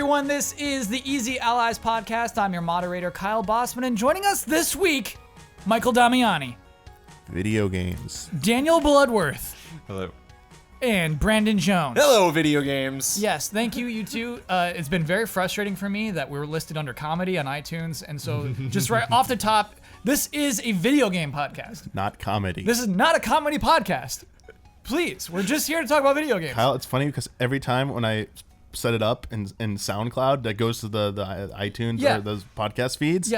everyone. This is the Easy Allies podcast. I'm your moderator, Kyle Bossman, and joining us this week, Michael Damiani. Video games. Daniel Bloodworth. Hello. And Brandon Jones. Hello, video games. Yes, thank you, you two. It's been very frustrating for me that we were listed under comedy on iTunes, and so just right off the top, this is a video game podcast. Not comedy. This is not a comedy podcast. Please, we're just here to talk about video games. Kyle, it's funny because every time when I set it up in SoundCloud that goes to the iTunes or those podcast feeds,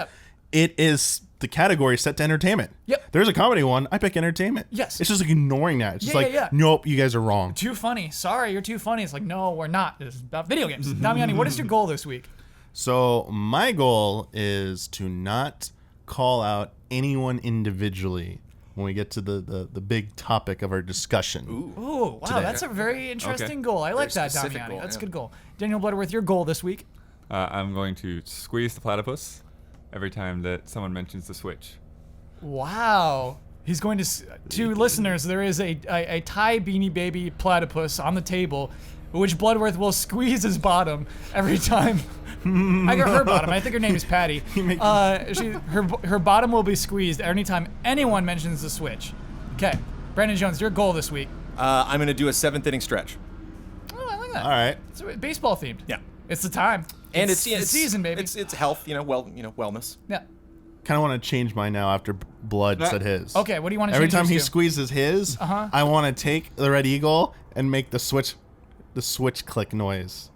it is the category set to entertainment. Yep. There's a comedy one, I pick entertainment. Yes. It's just like ignoring that. It's just nope, you guys are wrong. Too funny. Sorry, you're too funny. It's like, no, we're not. This is about video games. Damiani, what is your goal this week? So my goal is to not call out anyone individually when we get to the big topic of our discussion. Ooh, wow, that's a very interesting goal. I like that, Damiani. That's a good goal. Daniel Bloodworth, your goal this week? I'm going to squeeze the platypus every time that someone mentions the Switch. Wow. He's going to listeners, there is a Thai Beanie Baby platypus on the table, which Bloodworth will squeeze his bottom every time. I got her bottom. I think her name is Patty. Her bottom will be squeezed anytime anyone mentions the Switch. Okay, Brandon Jones, your goal this week? I'm going to do a 7th inning stretch. Oh, I like that. All right. It's baseball themed. Yeah. It's the time. And it's season, baby. It's health, wellness. Yeah. Kind of want to change mine now after Blood said his. Okay, what do you want to Every change time he yours to? squeezes his, I want to take the Red Eagle and make the switch click noise.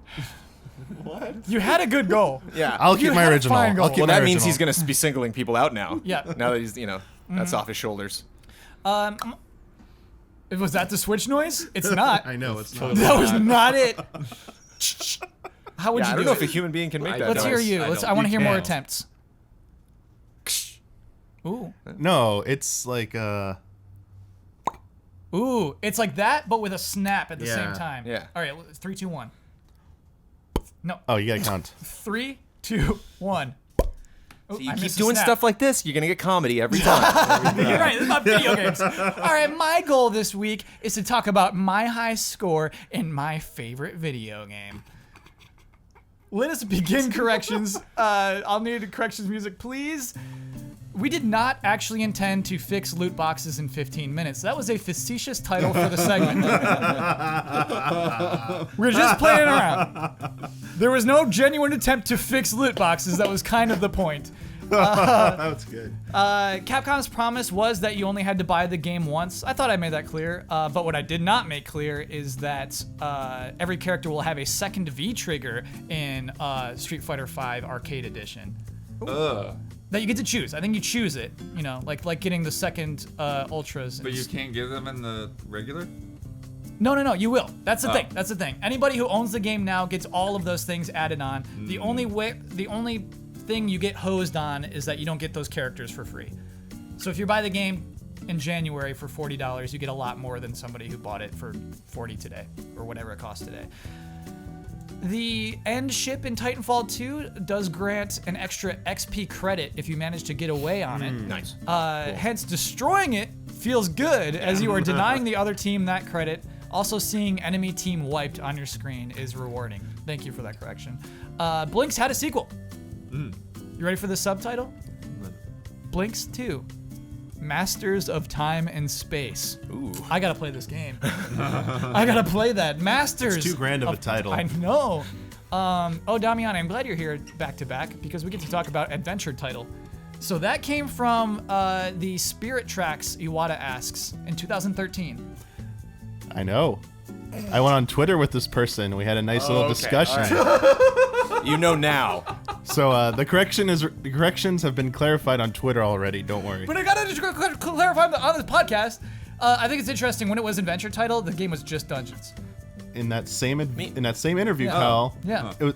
What? You had a good goal. Yeah. I'll keep my original. Well, that means he's going to be singling people out now. Yeah. Now that he's, that's off his shoulders. Was that the Switch noise? It's not. I know it's not. That was not it. How would you do it? I don't know if a human being can make that Let's noise. hear you. I want to hear more attempts. Ooh. No, it's like Ooh, it's like that, but with a snap at the same time. Yeah. All right, 3, 2, 1. No. Oh, you gotta count. 3, 2, 1. So you keep doing stuff like this, you're gonna get comedy every time. You're right, this is about video games. All right, my goal this week is to talk about my high score in my favorite video game. Let us begin corrections. I'll need corrections music, please. We did not actually intend to fix loot boxes in 15 minutes. That was a facetious title for the segment. We're just playing around. There was no genuine attempt to fix loot boxes. That was kind of the point. That's good. Capcom's promise was that you only had to buy the game once. I thought I made that clear. But what I did not make clear is that every character will have a second V trigger in Street Fighter V Arcade Edition. That you get to choose. I think you choose it. Like getting the second Ultras. But you can't give them in the regular? No, you will. That's the thing. That's the thing. Anybody who owns the game now gets all of those things added on. The only thing you get hosed on is that you don't get those characters for free. So if you buy the game in January for $40, you get a lot more than somebody who bought it for $40 today, or whatever it costs today. The end ship in Titanfall 2 does grant an extra XP credit if you manage to get away on it. Nice. Hence, destroying it feels good as you are denying the other team that credit. Also, seeing enemy team wiped on your screen is rewarding. Thank you for that correction. Blinks had a sequel. You ready for the subtitle? Blinks 2. Masters of Time and Space. Ooh. I gotta play this game. I gotta play that. Masters. It's too grand of a title. I know. Damiani, I'm glad you're here back to back because we get to talk about adventure title. So that came from the Spirit Tracks Iwata Asks in 2013. I know. I went on Twitter with this person. We had a nice little discussion. You know now. So the corrections have been clarified on Twitter already. Don't worry. But I gotta clarify on this podcast. I think it's interesting. When it was adventure title, the game was just Dungeons. In that same interview, Kyle,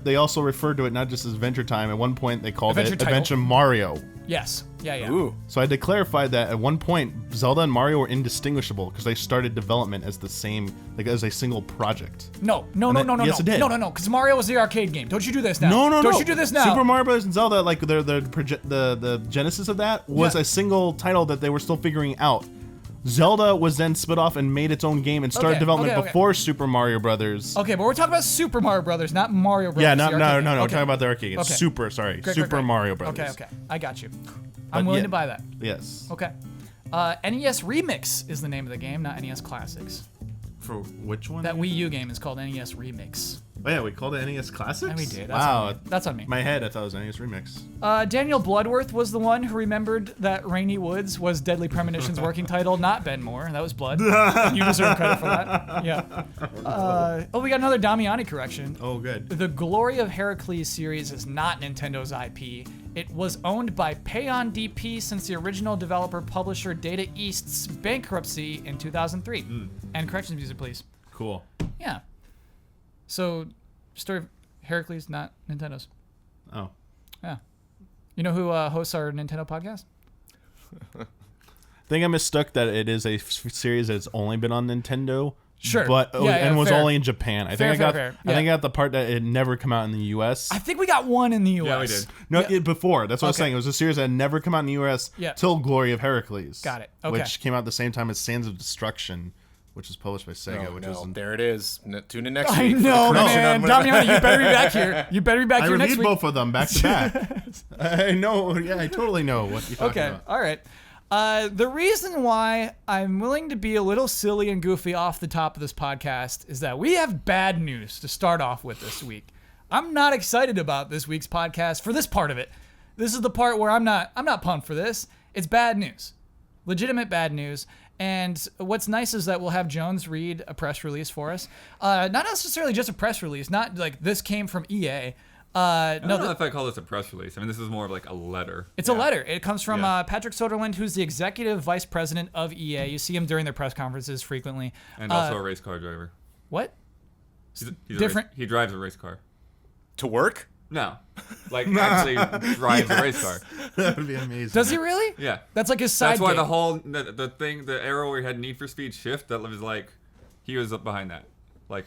they also referred to it not just as Adventure Time. At one point, they called it Adventure Mario. Yes. Yeah. Ooh. So I had to clarify that at one point, Zelda and Mario were indistinguishable because they started development as the same, as a single project. No. Yes, it did. No, because Mario was the arcade game. Don't you do this now. No. Don't you do this now. Super Mario Bros. And Zelda, the genesis of that was a single title that they were still figuring out. Zelda was then split off and made its own game and started development before Super Mario Brothers. Okay, but we're talking about Super Mario Brothers, not Mario Brothers. Yeah, no. We're talking about the arcade game. Super Mario Brothers. Okay. I got you. I'm willing to buy that. Yes. Okay. NES Remix is the name of the game, not NES Classics. For which one? That Wii U game is called NES Remix. Oh yeah, we called it NES Classics? Yeah, we did. That's on me. My head, I thought it was NES Remix. Daniel Bloodworth was the one who remembered that Rainy Woods was Deadly Premonition's working title, not Ben Moore. That was Blood. You deserve credit for that. Yeah. We got another Damiani correction. Oh, good. The Glory of Heracles series is not Nintendo's IP. It was owned by Payon DP since the original developer publisher Data East's bankruptcy in 2003. And corrections music, please. Cool. Yeah. So, Story of Heracles, not Nintendo's. Oh. Yeah. You know who hosts our Nintendo podcast? I think I mistook that it is a series that's only been on Nintendo. Sure. But was only in Japan. I think I got the part that it never come out in the US. I think we got one in the US. Yeah, we did. No, before. That's what I was saying. It was a series that had never come out in the US till Glory of Heracles. Got it. Okay. Which came out at the same time as Sands of Destruction, which was published by Sega. There it is. Tune in next week. I know, man. Damiani, you better be back here. You better be back here next week. I reviewed both of them back to back. I know. Yeah, I totally know what you're talking about. All right. The reason why I'm willing to be a little silly and goofy off the top of this podcast is that we have bad news to start off with this week. I'm not excited about this week's podcast for this part of it. This is the part where I'm not pumped for this. It's bad news. Legitimate bad news. And what's nice is that we'll have Jones read a press release for us. Not necessarily just a press release, not like this came from EA. I don't know if I call this a press release. I mean, this is more of like a letter. It's a letter. It comes from Patrick Soderlund, who's the executive vice president of EA. You see him during their press conferences frequently. And also a race car driver. What? He's different. He drives a race car. To work? No. Like, actually drives a race car. That would be amazing. Does he really? Yeah. That's like his side That's why gig. the whole, the arrow where he had Need for Speed Shift, that was like, he was up behind that. Like,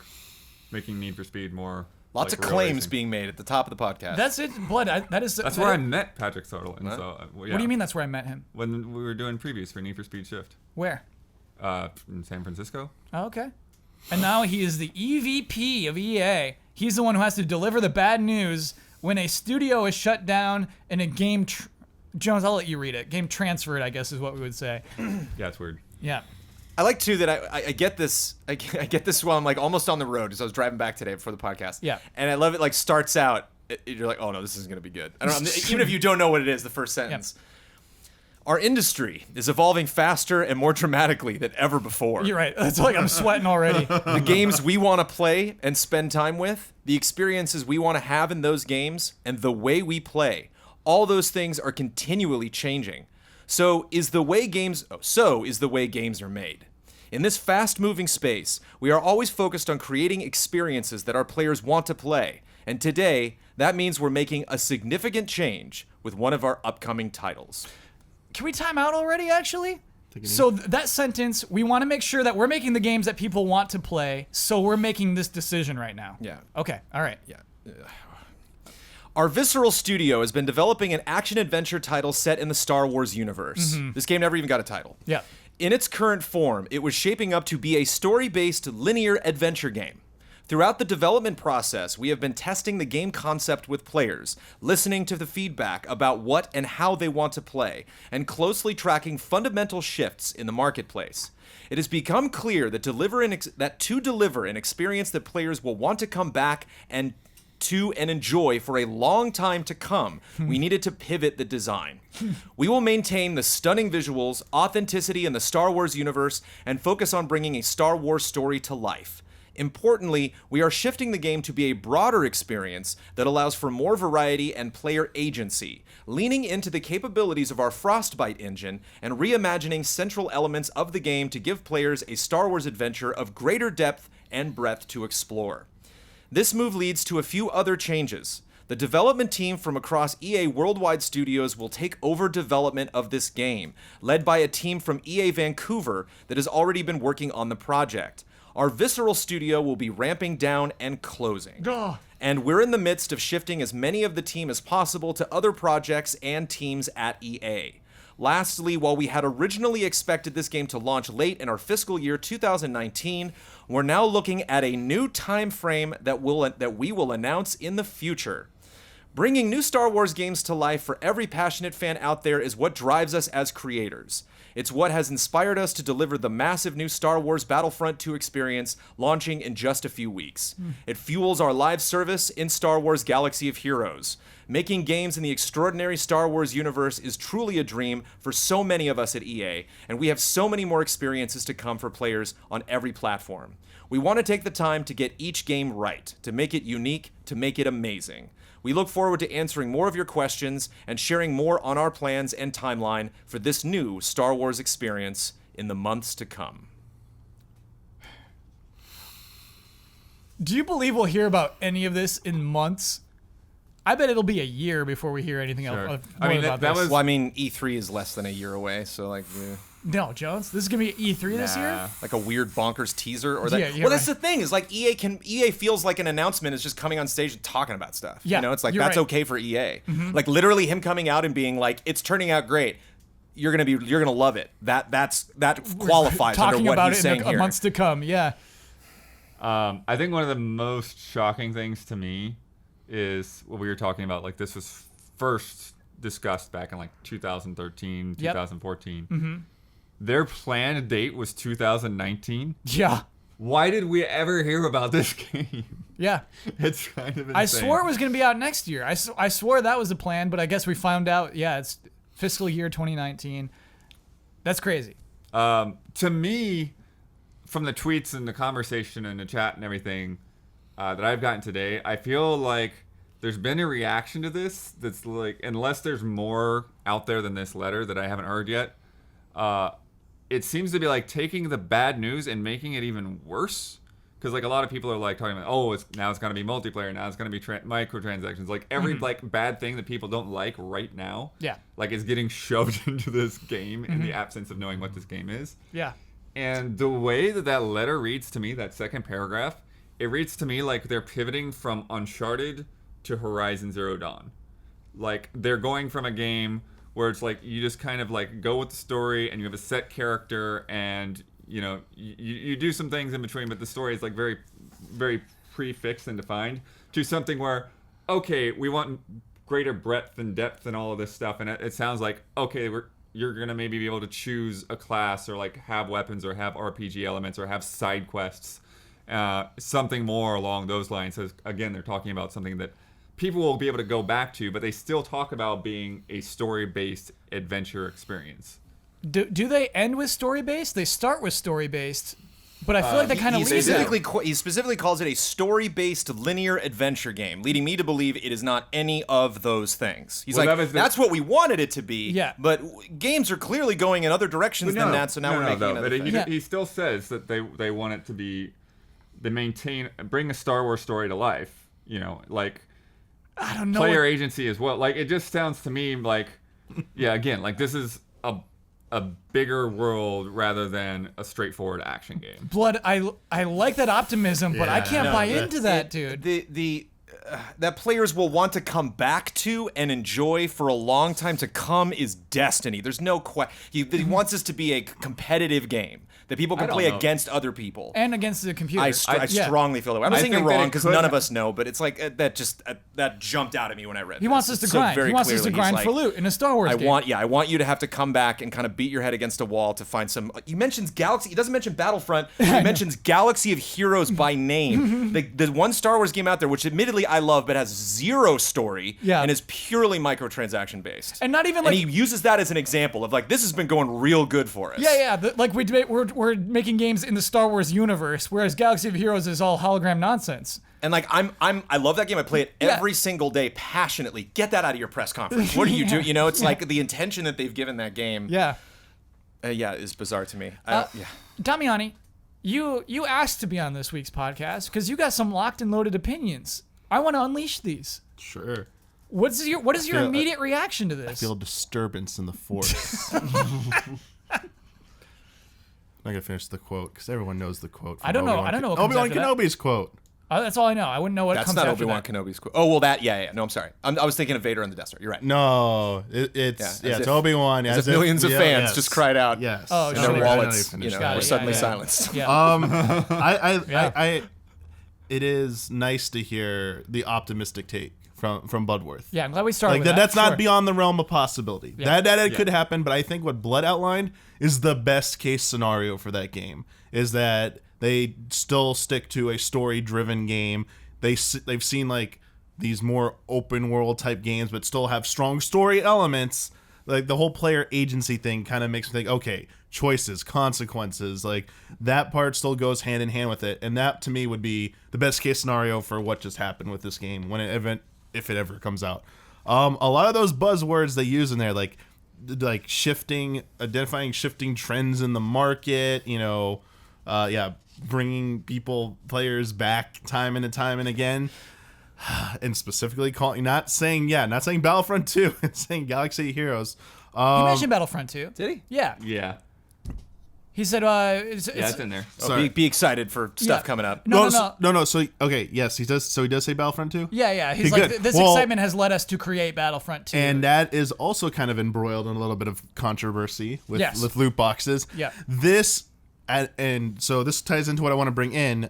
making Need for Speed more... Lots of claims being made at the top of the podcast. That's it, Blood. That's where I met Patrick Soderlund. Huh? So, What do you mean that's where I met him? When we were doing previews for Need for Speed Shift. Where? In San Francisco. Oh, okay. And now he is the EVP of EA. He's the one who has to deliver the bad news when a studio is shut down and a game... Jones, I'll let you read it. Game transferred, I guess, is what we would say. Yeah, it's weird. Yeah. I like too that I get this. I get this while I'm like almost on the road because I was driving back today before the podcast. Yeah. And I love it. Like starts out, you're like, oh no, this isn't gonna be good. I don't know, even if you don't know what it is, the first sentence. Yep. Our industry is evolving faster and more dramatically than ever before. You're right. It's like I'm sweating already. The games we want to play and spend time with, the experiences we want to have in those games, and the way we play, all those things are continually changing. So is the way games are made. In this fast-moving space, we are always focused on creating experiences that our players want to play. And today, that means we're making a significant change with one of our upcoming titles. Can we time out already, actually? So that sentence, we want to make sure that we're making the games that people want to play, so we're making this decision right now. Yeah. Okay, all right. Yeah. Our Visceral studio has been developing an action-adventure title set in the Star Wars universe. Mm-hmm. This game never even got a title. Yeah. In its current form, it was shaping up to be a story-based linear adventure game. Throughout the development process, we have been testing the game concept with players, listening to the feedback about what and how they want to play, and closely tracking fundamental shifts in the marketplace. It has become clear that to deliver an experience that players will want to come back and enjoy for a long time to come, we needed to pivot the design. We will maintain the stunning visuals, authenticity in the Star Wars universe, and focus on bringing a Star Wars story to life. Importantly, we are shifting the game to be a broader experience that allows for more variety and player agency, leaning into the capabilities of our Frostbite engine and reimagining central elements of the game to give players a Star Wars adventure of greater depth and breadth to explore. This move leads to a few other changes. The development team from across EA Worldwide Studios will take over development of this game, led by a team from EA Vancouver that has already been working on the project. Our Visceral studio will be ramping down and closing. And we're in the midst of shifting as many of the team as possible to other projects and teams at EA. Lastly, while we had originally expected this game to launch late in our fiscal year 2019, we're now looking at a new time frame that we will announce in the future. Bringing new Star Wars games to life for every passionate fan out there is what drives us as creators. It's what has inspired us to deliver the massive new Star Wars Battlefront 2 experience launching in just a few weeks. It fuels our live service in Star Wars Galaxy of Heroes. Making games in the extraordinary Star Wars universe is truly a dream for so many of us at EA, and we have so many more experiences to come for players on every platform. We want to take the time to get each game right, to make it unique, to make it amazing. We look forward to answering more of your questions and sharing more on our plans and timeline for this new Star Wars experience in the months to come. Do you believe we'll hear about any of this in months? I bet it'll be a year before we hear anything else. I mean, that was... Well, I mean, E3 is less than a year away, so like... No, Jones, this is gonna be E3 this year. Like a weird bonkers teaser, or that. Yeah, Well, that's the thing is like EA feels like an announcement is just coming on stage and talking about stuff. Yeah, you know, it's like you're that's right. okay for EA. Like literally him coming out and being like, "It's turning out great. You're gonna love it." That qualifies Talking under what about he's it saying in the here. months to come. Yeah. I think one of the most shocking things to me is what we were talking about. Like this was first discussed back in like 2013, 2014. Their planned date was 2019. Yeah. Why did we ever hear about this game? Yeah. It's kind of insane. I swore it was going to be out next year. I swore that was the plan, but I guess we found out, yeah, it's fiscal year 2019. That's crazy. To me, from the tweets and the conversation and the chat and everything that I've gotten today, I feel like there's been a reaction to this that's like, unless there's more out there than this letter that I haven't heard yet, it seems to be like taking the bad news and making it even worse. Because like a lot of people are like talking about, oh, now it's going to be multiplayer, now it's going to be microtransactions. Like every like bad thing that people don't like right now, like is getting shoved into this game in the absence of knowing what this game is. Yeah. And the way that letter reads to me, that second paragraph, it reads to me like they're pivoting from Uncharted to Horizon Zero Dawn. Like they're going from a game where it's like you just kind of like go with the story and you have a set character and you know you do some things in between, but the story is like very, very prefixed and defined, to something where, okay, we want greater breadth and depth and all of this stuff, and it sounds like, okay, you're gonna maybe be able to choose a class or like have weapons or have RPG elements or have side quests, something more along those lines. So again, they're talking about something that people will be able to go back to, but they still talk about being a story-based adventure experience. Do they end with story-based? They start with story-based, but I feel like they kind of leave it. He specifically calls it a story-based linear adventure game, leading me to believe it is not any of those things. He's that's what we wanted it to be, but games are clearly going in other directions than that, so now we're making another thing. He still says that they want it to be, bring a Star Wars story to life, you know, like... I don't know. Player agency as well. Like it just sounds to me like, yeah, again, like this is a bigger world rather than a straightforward action game. Blood, I like that optimism, but I can't buy into that, dude. That players will want to come back to and enjoy for a long time to come is Destiny. There's no question. He wants this to be a competitive game that people can play against other people and against the computer. I strongly feel that way. I'm not saying you're wrong because none of us know, but it's like that jumped out at me when I read. He wants us to grind. He wants us to grind for loot in a Star Wars game. I want you to have to come back and kind of beat your head against a wall to find some. He mentions Galaxy. He doesn't mention Battlefront. He mentions Galaxy of Heroes by name. The one Star Wars game out there, which admittedly I love, but has zero story and is purely microtransaction based. And not even and he uses that as an example of like, this has been going real good for us. Like we're making games in the Star Wars universe, whereas Galaxy of Heroes is all hologram nonsense. And like I love that game. I play it every single day passionately. Get that out of your press conference. What do you do? You know, it's like the intention that they've given that game. Is bizarre to me. Damiani, you asked to be on this week's podcast because you got some locked and loaded opinions. I want to unleash these. Sure. What is your immediate reaction to this? I feel disturbance in the force. I'm not gonna finish the quote because everyone knows the quote. I don't know. Obi-Wan Kenobi's quote. That's all I know. I wouldn't know what That's comes not after Obi-Wan that. Kenobi's quote. Oh, well, that, yeah. No, I'm sorry. I was thinking of Vader on the Death Star. You're right. No, it's as if- Obi-Wan. As if millions of fans just cried out. Yes. Oh, And sure. their I wallets, were suddenly silenced. Yeah. It is nice to hear the optimistic take from Bloodworth. Yeah, I'm glad we started Like with that's Sure. not beyond the realm of possibility. Yeah. That could happen, but I think what Blood outlined is the best case scenario for that game. Is that they still stick to a story-driven game. They've seen like these more open world type games, but still have strong story elements. Like the whole player agency thing kind of makes me think, okay, choices, consequences, like that part still goes hand in hand with it, and that to me would be the best case scenario for what just happened with this game if it ever comes out. A lot of those buzzwords they use in there, like identifying shifting trends in the market, bringing players back time and time and again, and specifically not saying Battlefront 2, it's saying Galaxy Heroes. He mentioned Battlefront 2. Did he? Yeah. Yeah. He said, It's in there. Sorry. Be excited for stuff coming up. No. So okay, yes, he does. So he does say Battlefront 2. Yeah. He's Okay, like, good. this Well, excitement has led us to create Battlefront 2. and that is also kind of embroiled in a little bit of controversy with loot boxes. Yeah. And so this ties into what I want to bring in.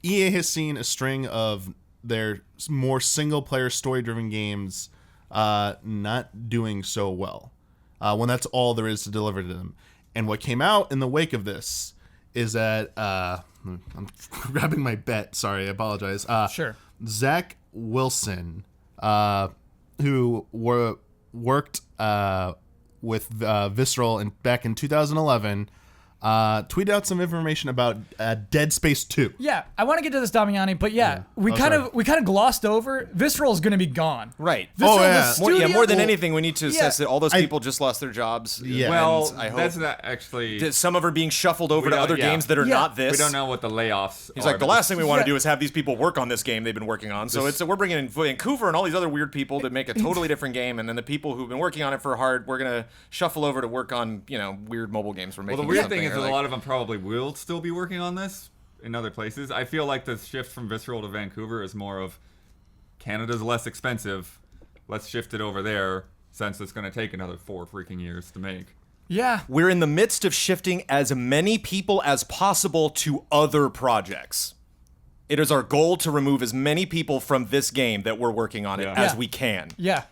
EA has seen a string of their more single-player story-driven games not doing so well when that's all there is to deliver to them. And what came out in the wake of this is that I'm grabbing my bet. Sorry, I apologize. Sure. Zach Wilson, who worked with Visceral back in 2011, tweeted out some information about Dead Space 2. Yeah, I want to get to this, Damiani, but we kind of glossed over. Visceral is going to be gone. Right. Visceral, Oh, yeah. the studio, More than anything, we need to assess Yeah. that all those people just lost their jobs. Yeah. Well, I hope that's not actually. that some of them are being shuffled over We to don't- other yeah. games that are Yeah. not this. We don't know what the layoffs. He's are, like, the but last thing we want to Yeah. do is have these people work on this game they've been working on. So we're bringing in Vancouver and all these other weird people to make a totally different game, and then the people who've been working on it for hard, we're gonna shuffle over to work on weird mobile games we're making. Well, the weird something, thing is or that a lot of them probably will still be working on this in other places. I feel like the shift from Visceral to Vancouver is more of Canada's less expensive. Let's shift it over there since it's going to take another 4 freaking years to make. Yeah. We're in the midst of shifting as many people as possible to other projects. It is our goal to remove as many people from this game that we're working on it Yeah. as Yeah. we can. Yeah.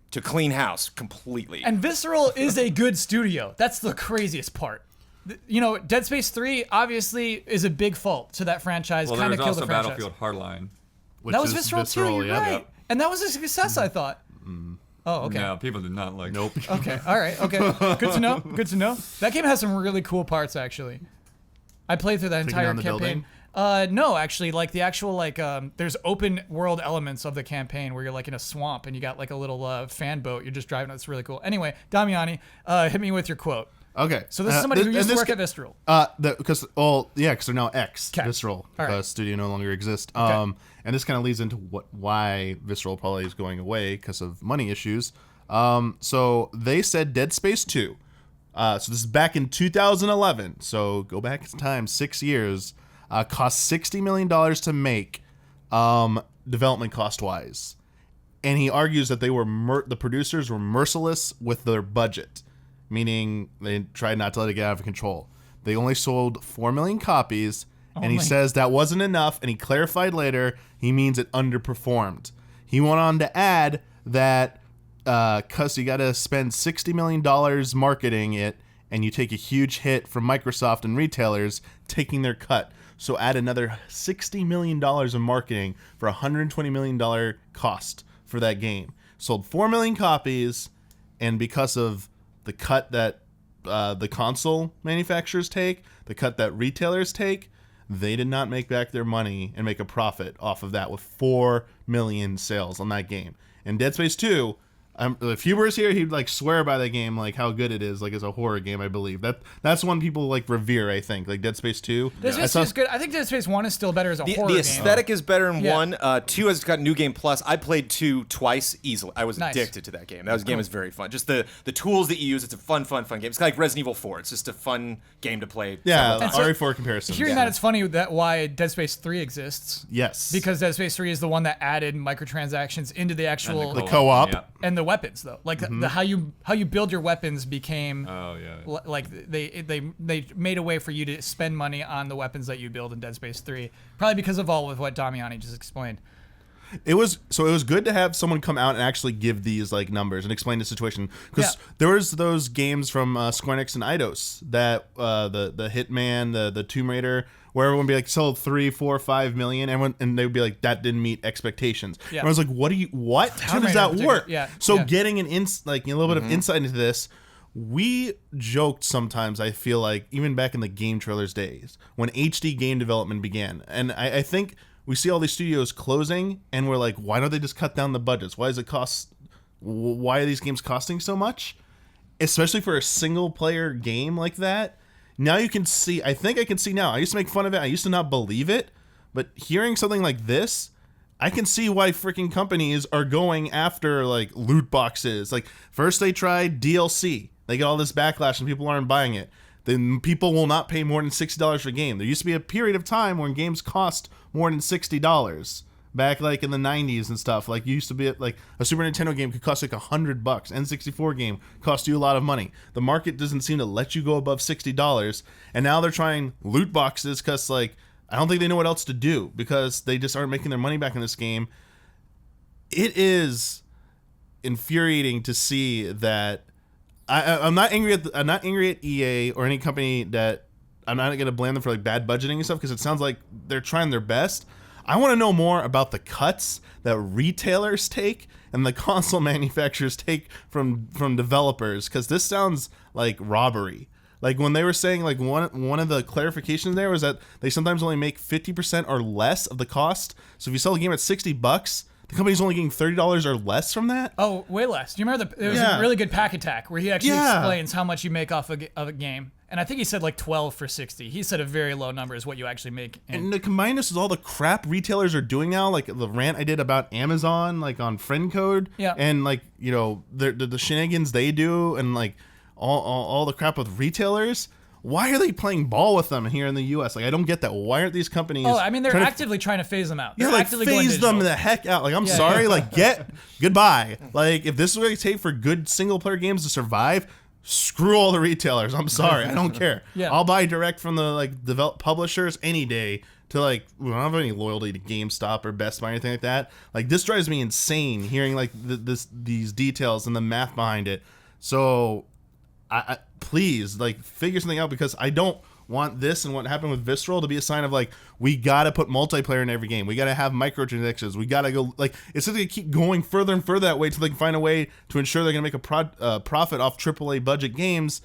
To clean house completely. And Visceral is a good studio. That's the craziest part. Dead Space 3 obviously is a big fault to that franchise. Well, Kind there of was killed the also franchise. Battlefield Hardline. Which That was is Visceral too. You're yeah. right. And that was a success, I thought. Oh, okay. No, people did not like. Nope. Okay. All right. Okay. Good to know. Good to know. That game has some really cool parts, actually. I played through that entire down the campaign. No, actually, like the actual there's open world elements of the campaign where you're like in a swamp and you got like a little fan boat. You're just driving. It's really cool. Anyway, Damiani, hit me with your quote. Okay. So this is somebody who used to work at Visceral. Because they're now Visceral. All right. The studio no longer exists. Okay. And this kind of leads into why Visceral probably is going away because of money issues. So they said Dead Space 2. So this is back in 2011. So go back in time 6 years. Cost $60 million to make, development cost wise. And he argues that the producers were merciless with their budget, meaning they tried not to let it get out of control. They only sold 4 million copies, and he says that wasn't enough, and he clarified later he means it underperformed. He went on to add that because you got to spend $60 million marketing it, and you take a huge hit from Microsoft and retailers taking their cut. So add another $60 million of marketing for a $120 million cost for that game. Sold 4 million copies, and because of the cut that the console manufacturers take, the cut that retailers take, they did not make back their money and make a profit off of that with 4 million sales on that game. And Dead Space 2 If Huber's here, he'd like swear by the game, like how good it is, like as a horror game. I believe that's one people like revere. I think like Dead Space 2. Dead Space 2 is good. I think Dead Space 1 is still better as a horror game. The aesthetic is better in Yeah. 1. 2 has got New Game Plus. I played 2 twice easily. I was Nice. addicted to that game. That game is very fun. Just the tools that you use. It's a fun game. It's kind of like Resident Evil 4. It's just a fun game to play. Yeah, And so, RE4 comparison. Hearing that, it's funny that why Dead Space 3 exists. Yes, Because Dead Space 3 is the one that added microtransactions into the actual the co-op. Yeah. and the weapons though. Like the how you build your weapons became Oh yeah. like they made a way for you to spend money on the weapons that you build in Dead Space 3. Probably because of all of what Damiani just explained. It was good to have someone come out and actually give these like numbers and explain the situation, because there was those games from Square Enix and Eidos that the Hitman, the Tomb Raider, where everyone would be like sold 3, 4, 5 million, and they would be like that didn't meet expectations. Yeah. And I was like, what? How Tomb does Raider that in particular, work? yeah, So yeah. getting a little bit of insight into this. We joked sometimes, I feel like, even back in the game trailers days, when HD game development began. And I think we see all these studios closing, and we're like, why don't they just cut down the budgets? Why are these games costing so much? Especially for a single-player game like that. Now you can see, I think I can see now. I used to make fun of it. I used to not believe it. But hearing something like this, I can see why freaking companies are going after like loot boxes. Like first they tried DLC. They get all this backlash and people aren't buying it. Then people will not pay more than $60 for a game. There used to be a period of time when games cost more than $60. Back like in the 90s and stuff. Like used to be like a Super Nintendo game could cost like $100. N64 game cost you a lot of money. The market doesn't seem to let you go above $60. And now they're trying loot boxes because like I don't think they know what else to do because they just aren't making their money back in this game. It is infuriating to see that. I'm not angry at EA or any company that I'm not going to blame them for like bad budgeting and stuff because it sounds like they're trying their best. I want to know more about the cuts that retailers take and the console manufacturers take from developers because this sounds like robbery. Like when they were saying like one of the clarifications there was that they sometimes only make 50% or less of the cost. So if you sell a game at $60, the company's only getting $30 or less from that. Oh, way less. Do you remember there was a really good Pack Attack where he actually explains how much you make off of a game. And I think he said like 12 for 60. He said a very low number is what you actually make. And to combine this with all the crap retailers are doing now, like the rant I did about Amazon, like on friend code, and like the shenanigans they do, and like all the crap with retailers. Why are they playing ball with them here in the U.S.? Like I don't get that. Why aren't these companies? Oh, I mean they're actively trying to phase them out. They're like actively going phase them digital. the heck out. Like I'm sorry, like goodbye. Like if this is what it takes for good single player games to survive. Screw all the retailers. I'm sorry. I don't care. I'll buy direct from the like publishers any day to like I don't have any loyalty to GameStop or Best Buy or anything like that. Like this drives me insane hearing like these details and the math behind it. So I please like figure something out because I don't want this and what happened with Visceral to be a sign of like we gotta put multiplayer in every game. We gotta have microtransactions. We gotta go like it's just gonna keep going further and further that way until they can find a way to ensure they're gonna make a profit off AAA budget games.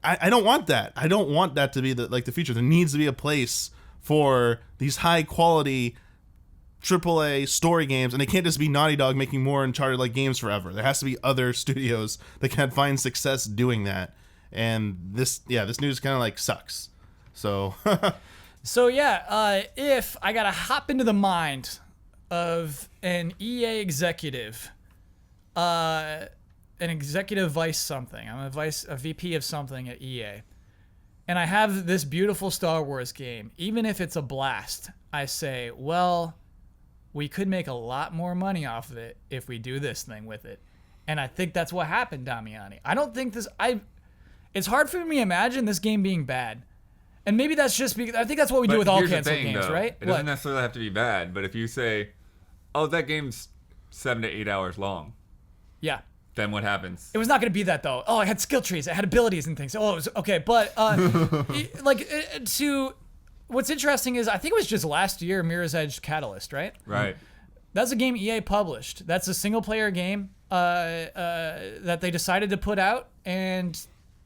I don't want that. I don't want that to be the future. There needs to be a place for these high quality AAA story games, and they can't just be Naughty Dog making more Uncharted like games forever. There has to be other studios that can find success doing that. And this news kind of like sucks. So, if I gotta hop into the mind of an EA executive, an executive vice something. I'm a VP of something at EA, and I have this beautiful Star Wars game. Even if it's a blast, I say, well, we could make a lot more money off of it if we do this thing with it. And I think that's what happened, Damiani. I don't think it's hard for me to imagine this game being bad. And maybe that's just because I think that's what we do with all canceled games, right? It doesn't necessarily have to be bad, but if you say, oh, that game's 7 to 8 hours long. Yeah. Then what happens? It was not going to be that, though. Oh, I had skill trees. I had abilities and things. Oh, it was okay. But what's interesting is I think it was just last year, Mirror's Edge Catalyst, right? Right. That's a game EA published. That's a single-player game that they decided to put out, and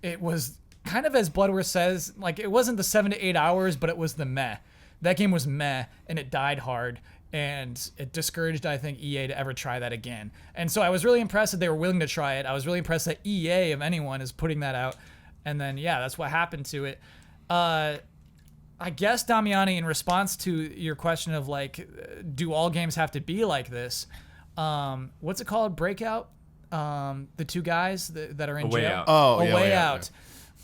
it was kind of as Bloodworth says, like it wasn't the 7 to 8 hours, but it was the meh. That game was meh, and it died hard, and it discouraged, I think, EA to ever try that again. And so I was really impressed that they were willing to try it. I was really impressed that EA, if anyone, is putting that out. And then, yeah, that's what happened to it. I guess, Damiani, in response to your question of, like, do all games have to be like this? What's it called? Breakout? The two guys that are in Way jail? Out. Oh, A yeah, Way Way Out. Out,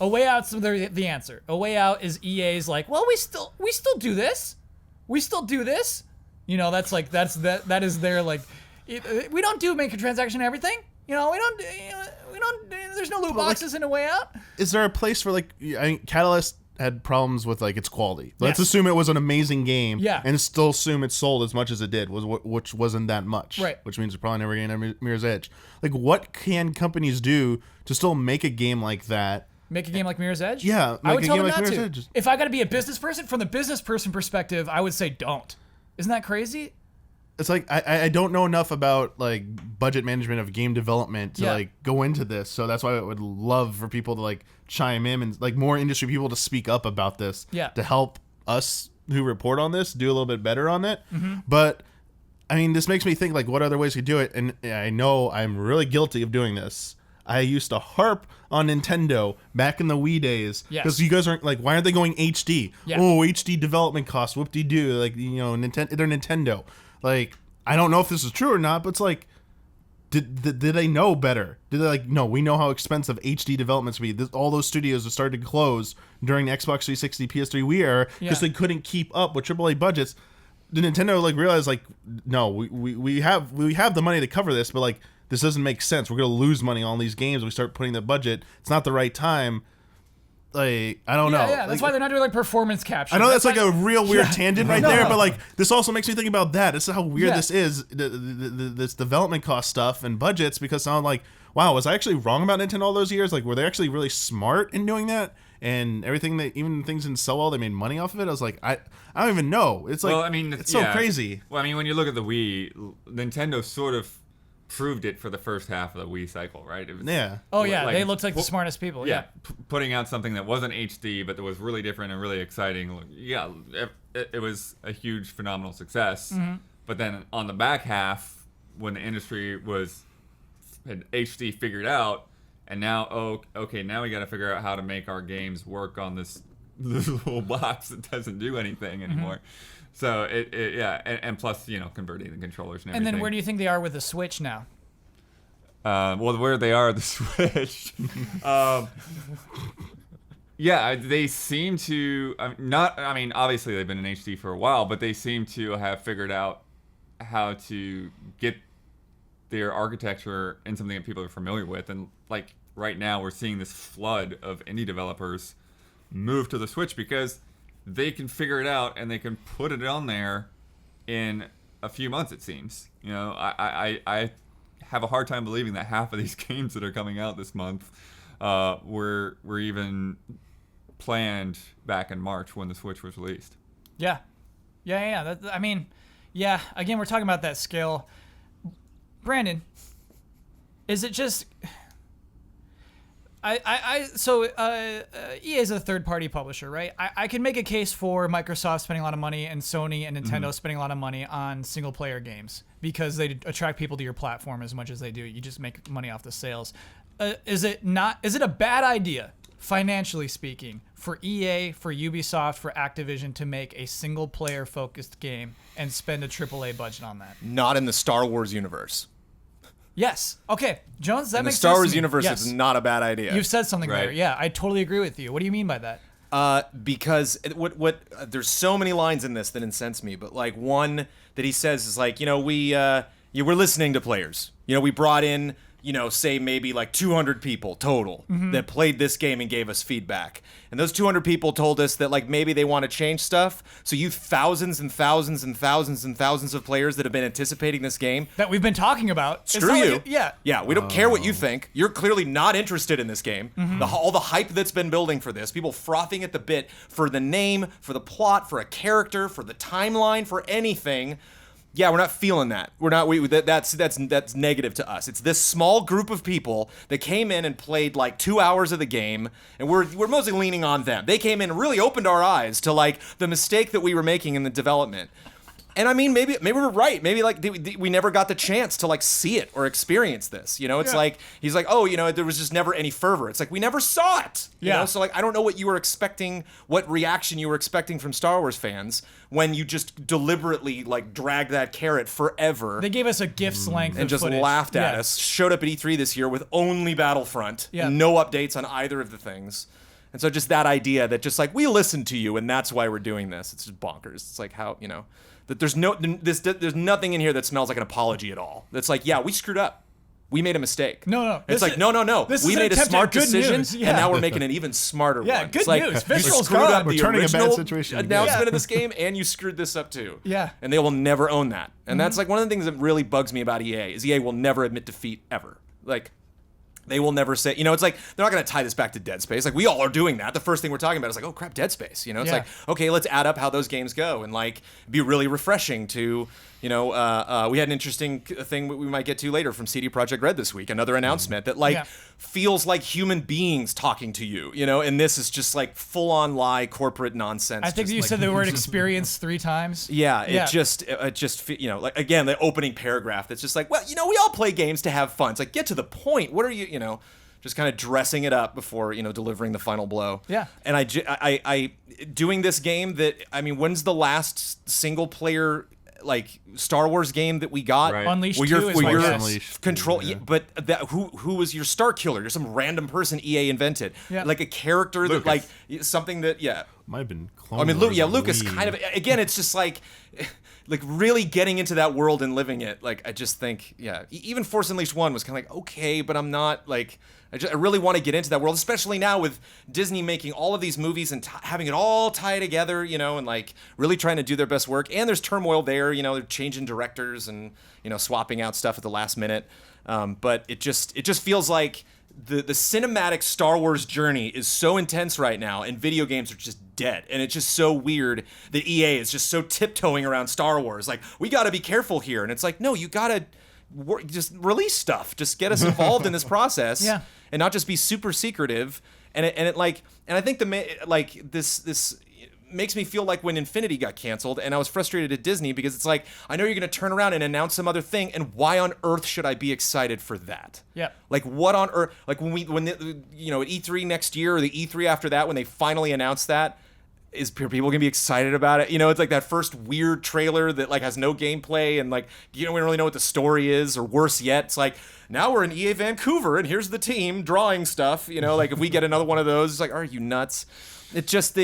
A Way Out's the answer. A Way Out is EA's like, well, we still do this. We still do this. You know, that is their, like, we don't do microtransaction and everything. You know, we don't. There's no loot boxes in A Way Out. Is there a place for, like, I mean, Catalyst had problems with, like, its quality. Let's Yes. assume it was an amazing game, Yeah. and still assume it sold as much as it did, which wasn't that much, Right. Which means you're probably never getting a Mirror's Edge. Like, what can companies do to still make a game like that? Make a game like Mirror's Edge? Yeah, I would make a tell game them like not Mirror's to. Edge. If I got to be a business person, from the business person perspective, I would say don't. Isn't that crazy? It's like I don't know enough about, like, budget management of game development to like go into this, so that's why I would love for people to, like, chime in and, like, more industry people to speak up about this, Yeah. to help us who report on this do a little bit better on it. Mm-hmm. But I mean, this makes me think, like, what other ways we do it, and I know I'm really guilty of doing this. I used to harp on Nintendo back in the Wii days Yes. because you guys aren't, like, why aren't they going HD? Yeah. Oh, HD development costs, whoop-de-doo, like, you know, they're Nintendo. Like, I don't know if this is true or not, but it's like, did they know better? Did they, like, no, we know how expensive HD developments be. All those studios have started to close during the Xbox 360, PS3 Wii era because Yeah. they couldn't keep up with AAA budgets. Did Nintendo, like, realize, like, no, we have the money to cover this, but, like, this doesn't make sense. We're gonna lose money on these games. We start putting the budget. It's not the right time. Like, I don't know. Yeah, that's Like, why they're not doing, like, performance capture. I know that's like why- a real weird tangent right No, there, no. but, like, this also makes me think about that. This is how weird Yeah. this is, this development cost stuff and budgets, because I'm like, wow, was I actually wrong about Nintendo all those years? Like, were they actually really smart in doing that? And everything that, even things didn't sell well, they made money off of it. I was like, I don't even know. It's like, Well, I mean, it's so crazy. Well, I mean, when you look at the Wii, Nintendo sort of proved it for the first half of the Wii cycle, right? It was, Yeah. Oh, yeah, like, they looked like the smartest people. Yeah. putting out something that wasn't HD, but that was really different and really exciting. Yeah, it was a huge, phenomenal success. Mm-hmm. But then on the back half, when the industry had HD figured out, and now, okay, now we got to figure out how to make our games work on this little box that doesn't do anything anymore. So and plus, you know, converting the controllers and everything. And then where do you think they are with the Switch now? Well, where they are, the Switch. Yeah, they seem to not. I mean, obviously they've been in HD for a while, but they seem to have figured out how to get their architecture in something that people are familiar with. And, like, right now, we're seeing this flood of indie developers move to the Switch because they can figure it out and they can put it on there in a few months. It seems. You know, I have a hard time believing that half of these games that are coming out this month were even planned back in March when the Switch was released. Yeah. I mean, yeah, again, we're talking about that scale. Brandon, is it just... EA is a third-party publisher, right? I can make a case for Microsoft spending a lot of money and Sony and Nintendo spending a lot of money on single-player games because they attract people to your platform as much as they do. You just make money off the sales. Is it a bad idea, financially speaking, for EA, for Ubisoft, for Activision to make a single-player focused game and spend a AAA budget on that? Not in the Star Wars universe. Yes. Okay, Jones, that In the makes Star sense Wars to me. universe, Yes. it's not a bad idea. You've said something Right. there. Yeah, I totally agree with you. What do you mean by that? Because there's so many lines in this that incense me, but, like, one that he says is like, you know, we're listening to players. You know, we brought in, you know, say maybe like 200 people total that played this game and gave us feedback. And those 200 people told us that, like, maybe they want to change stuff. So you thousands and thousands and thousands and thousands of players that have been anticipating this game. That we've been talking about. It's Screw not like you. yeah. We don't care what you think. You're clearly not interested in this game. All the hype that's been building for this, people frothing at the bit for the name, for the plot, for a character, for the timeline, for anything. Yeah, we're not feeling that. We're not. That's negative to us. It's this small group of people that came in and played like 2 hours of the game, and we're mostly leaning on them. They came in and really opened our eyes to, like, the mistake that we were making in the development. And I mean, maybe we're right. Maybe like we never got the chance to like see it or experience this. You know, it's like he's like, oh, you know, there was just never any fervor. It's like we never saw it. You know? So like I don't know what you were expecting, what reaction you were expecting from Star Wars fans when you just deliberately like dragged that carrot forever. They gave us a GIF's length and of just footage. laughed at us. Showed up at E3 this year with only Battlefront, no updates on either of the things. And so just that idea that just like we listened to you and that's why we're doing this. It's just bonkers. It's like how, you know, that there's nothing in here that smells like an apology at all. That's like, yeah, we screwed up. We made a mistake. No. It's like, no. We made a smart decision, and now we're making an even smarter one. Good it's like, news. Visceral's screwed up We're the turning a bad original situation into announcement of this game, and you screwed this up too. Yeah. And they will never own that. And that's like one of the things that really bugs me about EA is EA will never admit defeat ever. Like, they will never say, you know, it's like, they're not going to tie this back to Dead Space. Like, we all are doing that. The first thing we're talking about is like, oh, crap, Dead Space. You know, it's like, okay, let's add up how those games go and, like, be really refreshing to, you know, we had an interesting thing we might get to later from CD Projekt Red this week, another announcement that, like, feels like human beings talking to you, you know, and this is just, like, full-on lie, corporate nonsense. I think you said the word experience 3 times. Yeah, it just, you know, like, again, the opening paragraph that's just like, well, you know, we all play games to have fun. It's like, get to the point. What are you know, just kind of dressing it up before, you know, delivering the final blow. Yeah. And I doing this game that, I mean, when's the last single player like Star Wars game that we got? Right. Unleashed where 2 you're, is where my you're guess. Unleashed. control, but that who was your star killer? You're some random person EA invented, like a character Lucas. that like something that Might have been Clone I mean, Wars on Lucas Wii. kind of, again, it's just like really getting into that world and living it. Like, I just think, even Force Unleashed 1 was kind of like, okay, but I'm not, like, I really want to get into that world, especially now with Disney making all of these movies and having it all tie together, you know, and, like, really trying to do their best work. And there's turmoil there, you know, they're changing directors and, you know, swapping out stuff at the last minute. But it just feels like the cinematic Star Wars journey is so intense right now, and video games are just dead. And it's just so weird that EA is just so tiptoeing around Star Wars. Like, we got to be careful here. And it's like, no, you got to just release stuff. Just get us involved in this process, and not just be super secretive. And I think this makes me feel like when Infinity got canceled, and I was frustrated at Disney because it's like, I know you're going to turn around and announce some other thing, and why on earth should I be excited for that? Yeah. Like, what on earth? Like, at E3 next year or the E3 after that, when they finally announce that, is people gonna be excited about it? You know, it's like that first weird trailer that like has no gameplay and like, you know, we don't really know what the story is, or worse yet, it's like, now we're in EA Vancouver and here's the team drawing stuff. You know, like if we get another one of those, it's like, are you nuts? It just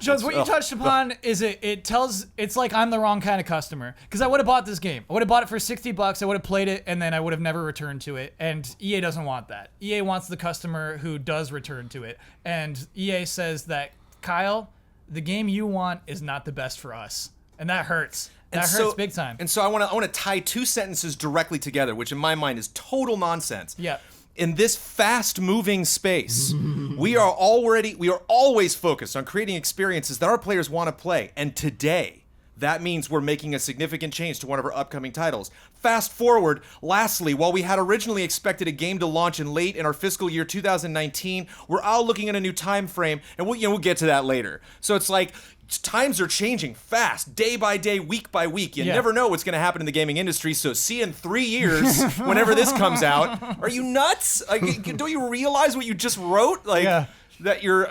Jones, what you touched upon is it's like I'm the wrong kind of customer, because I would have bought this game. I would have bought it for $60. I would have played it, and then I would have never returned to it. And EA doesn't want that. EA wants the customer who does return to it. And EA says that, Kyle, the game you want is not the best for us, and that hurts. That hurts big time. And so I want to tie 2 sentences directly together, which in my mind is total nonsense. Yeah. In this fast-moving space, we are always focused on creating experiences that our players want to play. And today, that means we're making a significant change to one of our upcoming titles. Fast forward, lastly, while we had originally expected a game to launch in our fiscal year 2019, we're all looking at a new time frame, and we'll get to that later. So it's like, times are changing fast, day by day, week by week. You never know what's going to happen in the gaming industry. So see you in 3 years, whenever this comes out. Are you nuts? Don't you realize what you just wrote? Like that your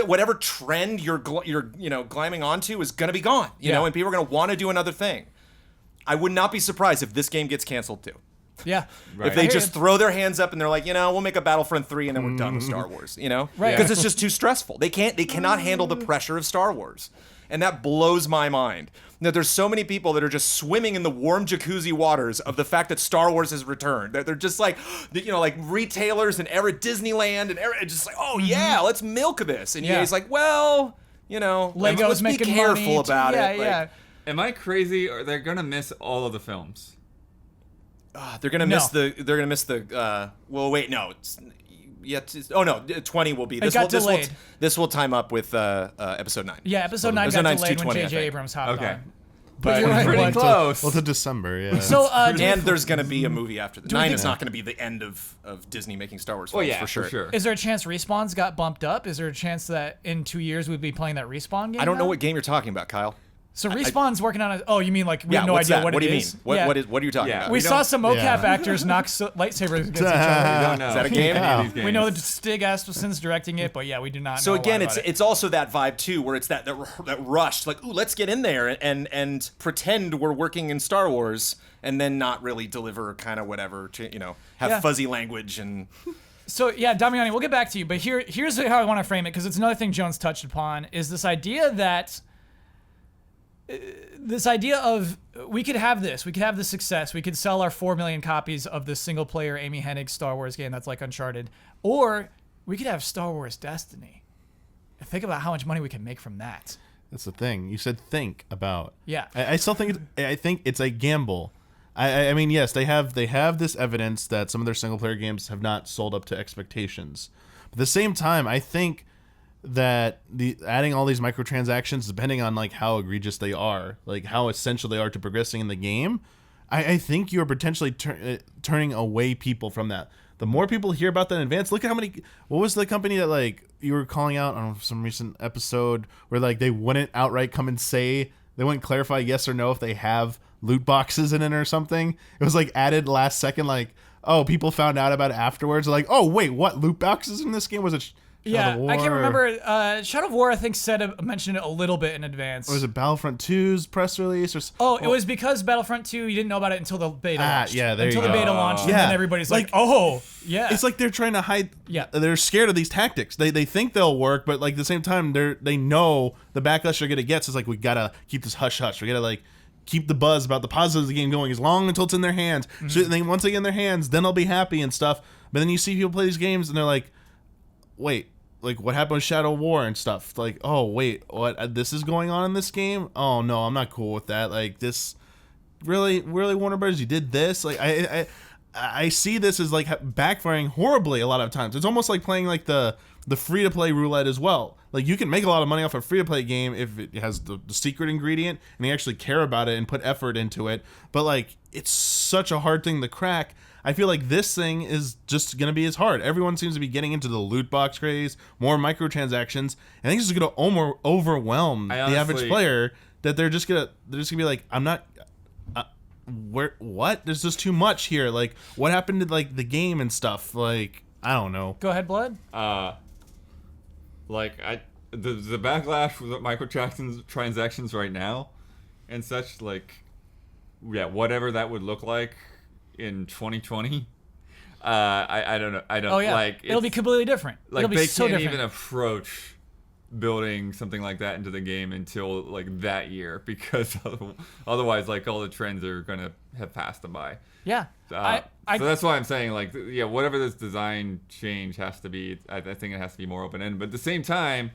whatever trend you're climbing onto is going to be gone. You know, and people are going to want to do another thing. I would not be surprised if this game gets canceled too. Yeah. Right. If they just throw their hands up and they're like, you know, we'll make a Battlefront 3 and then we're done with Star Wars, you know? Right. Because it's just too stressful. They cannot handle the pressure of Star Wars. And that blows my mind. That there's so many people that are just swimming in the warm jacuzzi waters of the fact that Star Wars has returned. They're just like, you know, like retailers and Disneyland and just like, oh yeah, let's milk this. And EA's like, well, you know, Lego's let's be making careful money. about it. Yeah. Am I crazy, or they're gonna miss all of the films? They're gonna miss the. Well, wait, no. 20 will be. This will time up with episode 9. Yeah, episode 9 got 9's delayed when 220, I J.J. think. Abrams hopped Okay. on. but you're right, pretty Bud. close. Well, to December, yeah. So, And there's going to be a movie after that. 9 think- is not going to be the end of Disney making Star Wars Well, films, yeah, for sure. is there a chance Respawn's got bumped up? Is there a chance that in 2 years we'd be playing that Respawn game? I don't know now? what game you're talking about, Kyle. So Respawn's working on it. Oh, you mean like we have no what's idea that? what do it you is? mean? Yeah. What are you talking Yeah. about? We We saw don't- some mocap Yeah. actors knock lightsabers against each other. We don't know. Is that a game? Any of these games. We know that Stig Asmussen's directing it, but yeah, we do not So know a lot again, about it. it's also that vibe too, where it's that rushed, like, ooh, let's get in there and pretend we're working in Star Wars, and then not really deliver kind of whatever, have Yeah. fuzzy language and. So yeah, Damiani, we'll get back to you, but here's how I want to frame it, because it's another thing Jones touched upon, is this idea of we could have this success, we could sell our 4 million copies of this single player Amy Hennig Star Wars game that's like Uncharted, or we could have Star Wars Destiny. Think about how much money we can make from that. That's the thing. You said think about. Yeah. I still think I think it's a gamble. I mean, yes, they have this evidence that some of their single player games have not sold up to expectations. But at the same time, I think that adding all these microtransactions, depending on like how egregious they are, like how essential they are to progressing in the game, I think you're potentially turning away people from that. The more people hear about that in advance, look at how many. What was the company that like you were calling out on some recent episode where like they wouldn't outright come and say, they wouldn't clarify yes or no if they have loot boxes in it or something. It was like added last second, like, oh, people found out about it afterwards. Like, oh wait, what, loot boxes in this game? Was it Yeah, Shadow of I can't War? remember. Shadow of War, I think, mentioned it a little bit in advance. Or was it Battlefront 2's press release? It was because Battlefront 2, you didn't know about it until the beta launched. Yeah, there until you the go. beta launched, and Yeah. then everybody's like, Like, oh, yeah. It's like they're trying to hide. Yeah. They're scared of these tactics. They think they'll work, but like at the same time, they know the backlash they're gonna get. So it's like, we gotta keep this hush hush. We gotta like keep the buzz about the positives of the game going as long until it's in their hands. So then once they get in their hands, then they'll be happy and stuff. But then you see people play these games and they're like, wait, like what happened with Shadow of War and stuff? Like, oh wait, what? This is going on in this game? Oh no, I'm not cool with that. Like this, really Warner Brothers, you did this? Like I see this as like backfiring horribly a lot of times. It's almost like playing like the free to play roulette as well. Like you can make a lot of money off a free to play game if it has the secret ingredient and you actually care about it and put effort into it. But like it's such a hard thing to crack. I feel like this thing is just gonna be as hard. Everyone seems to be getting into the loot box craze, more microtransactions. I think this is gonna overwhelm the average player. That they're just gonna be like, I'm not. What? There's just too much here. Like, what happened to like the game and stuff? Like, I don't know. Go ahead, Blood. The backlash with microtransactions right now, and such, like, yeah, whatever that would look like in 2020. I don't know. I don't. Oh yeah, like it'll be completely different. Like It'll be they so can't different. even approach building something like that into the game until like that year, because otherwise like all the trends are gonna have passed them by. Yeah. So that's why I'm saying, like, yeah, whatever this design change has to be, I think it has to be more open-ended. But at the same time,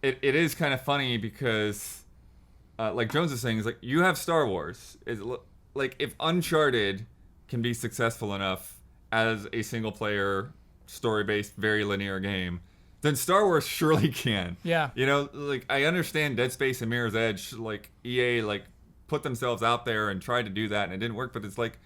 it is kind of funny because, like Jones is saying, is like, you have Star Wars. Like, if Uncharted can be successful enough as a single-player, story-based, very linear game, then Star Wars surely can. Yeah. You know, like, I understand Dead Space and Mirror's Edge, like, EA, like, put themselves out there and tried to do that, and it didn't work, but it's like,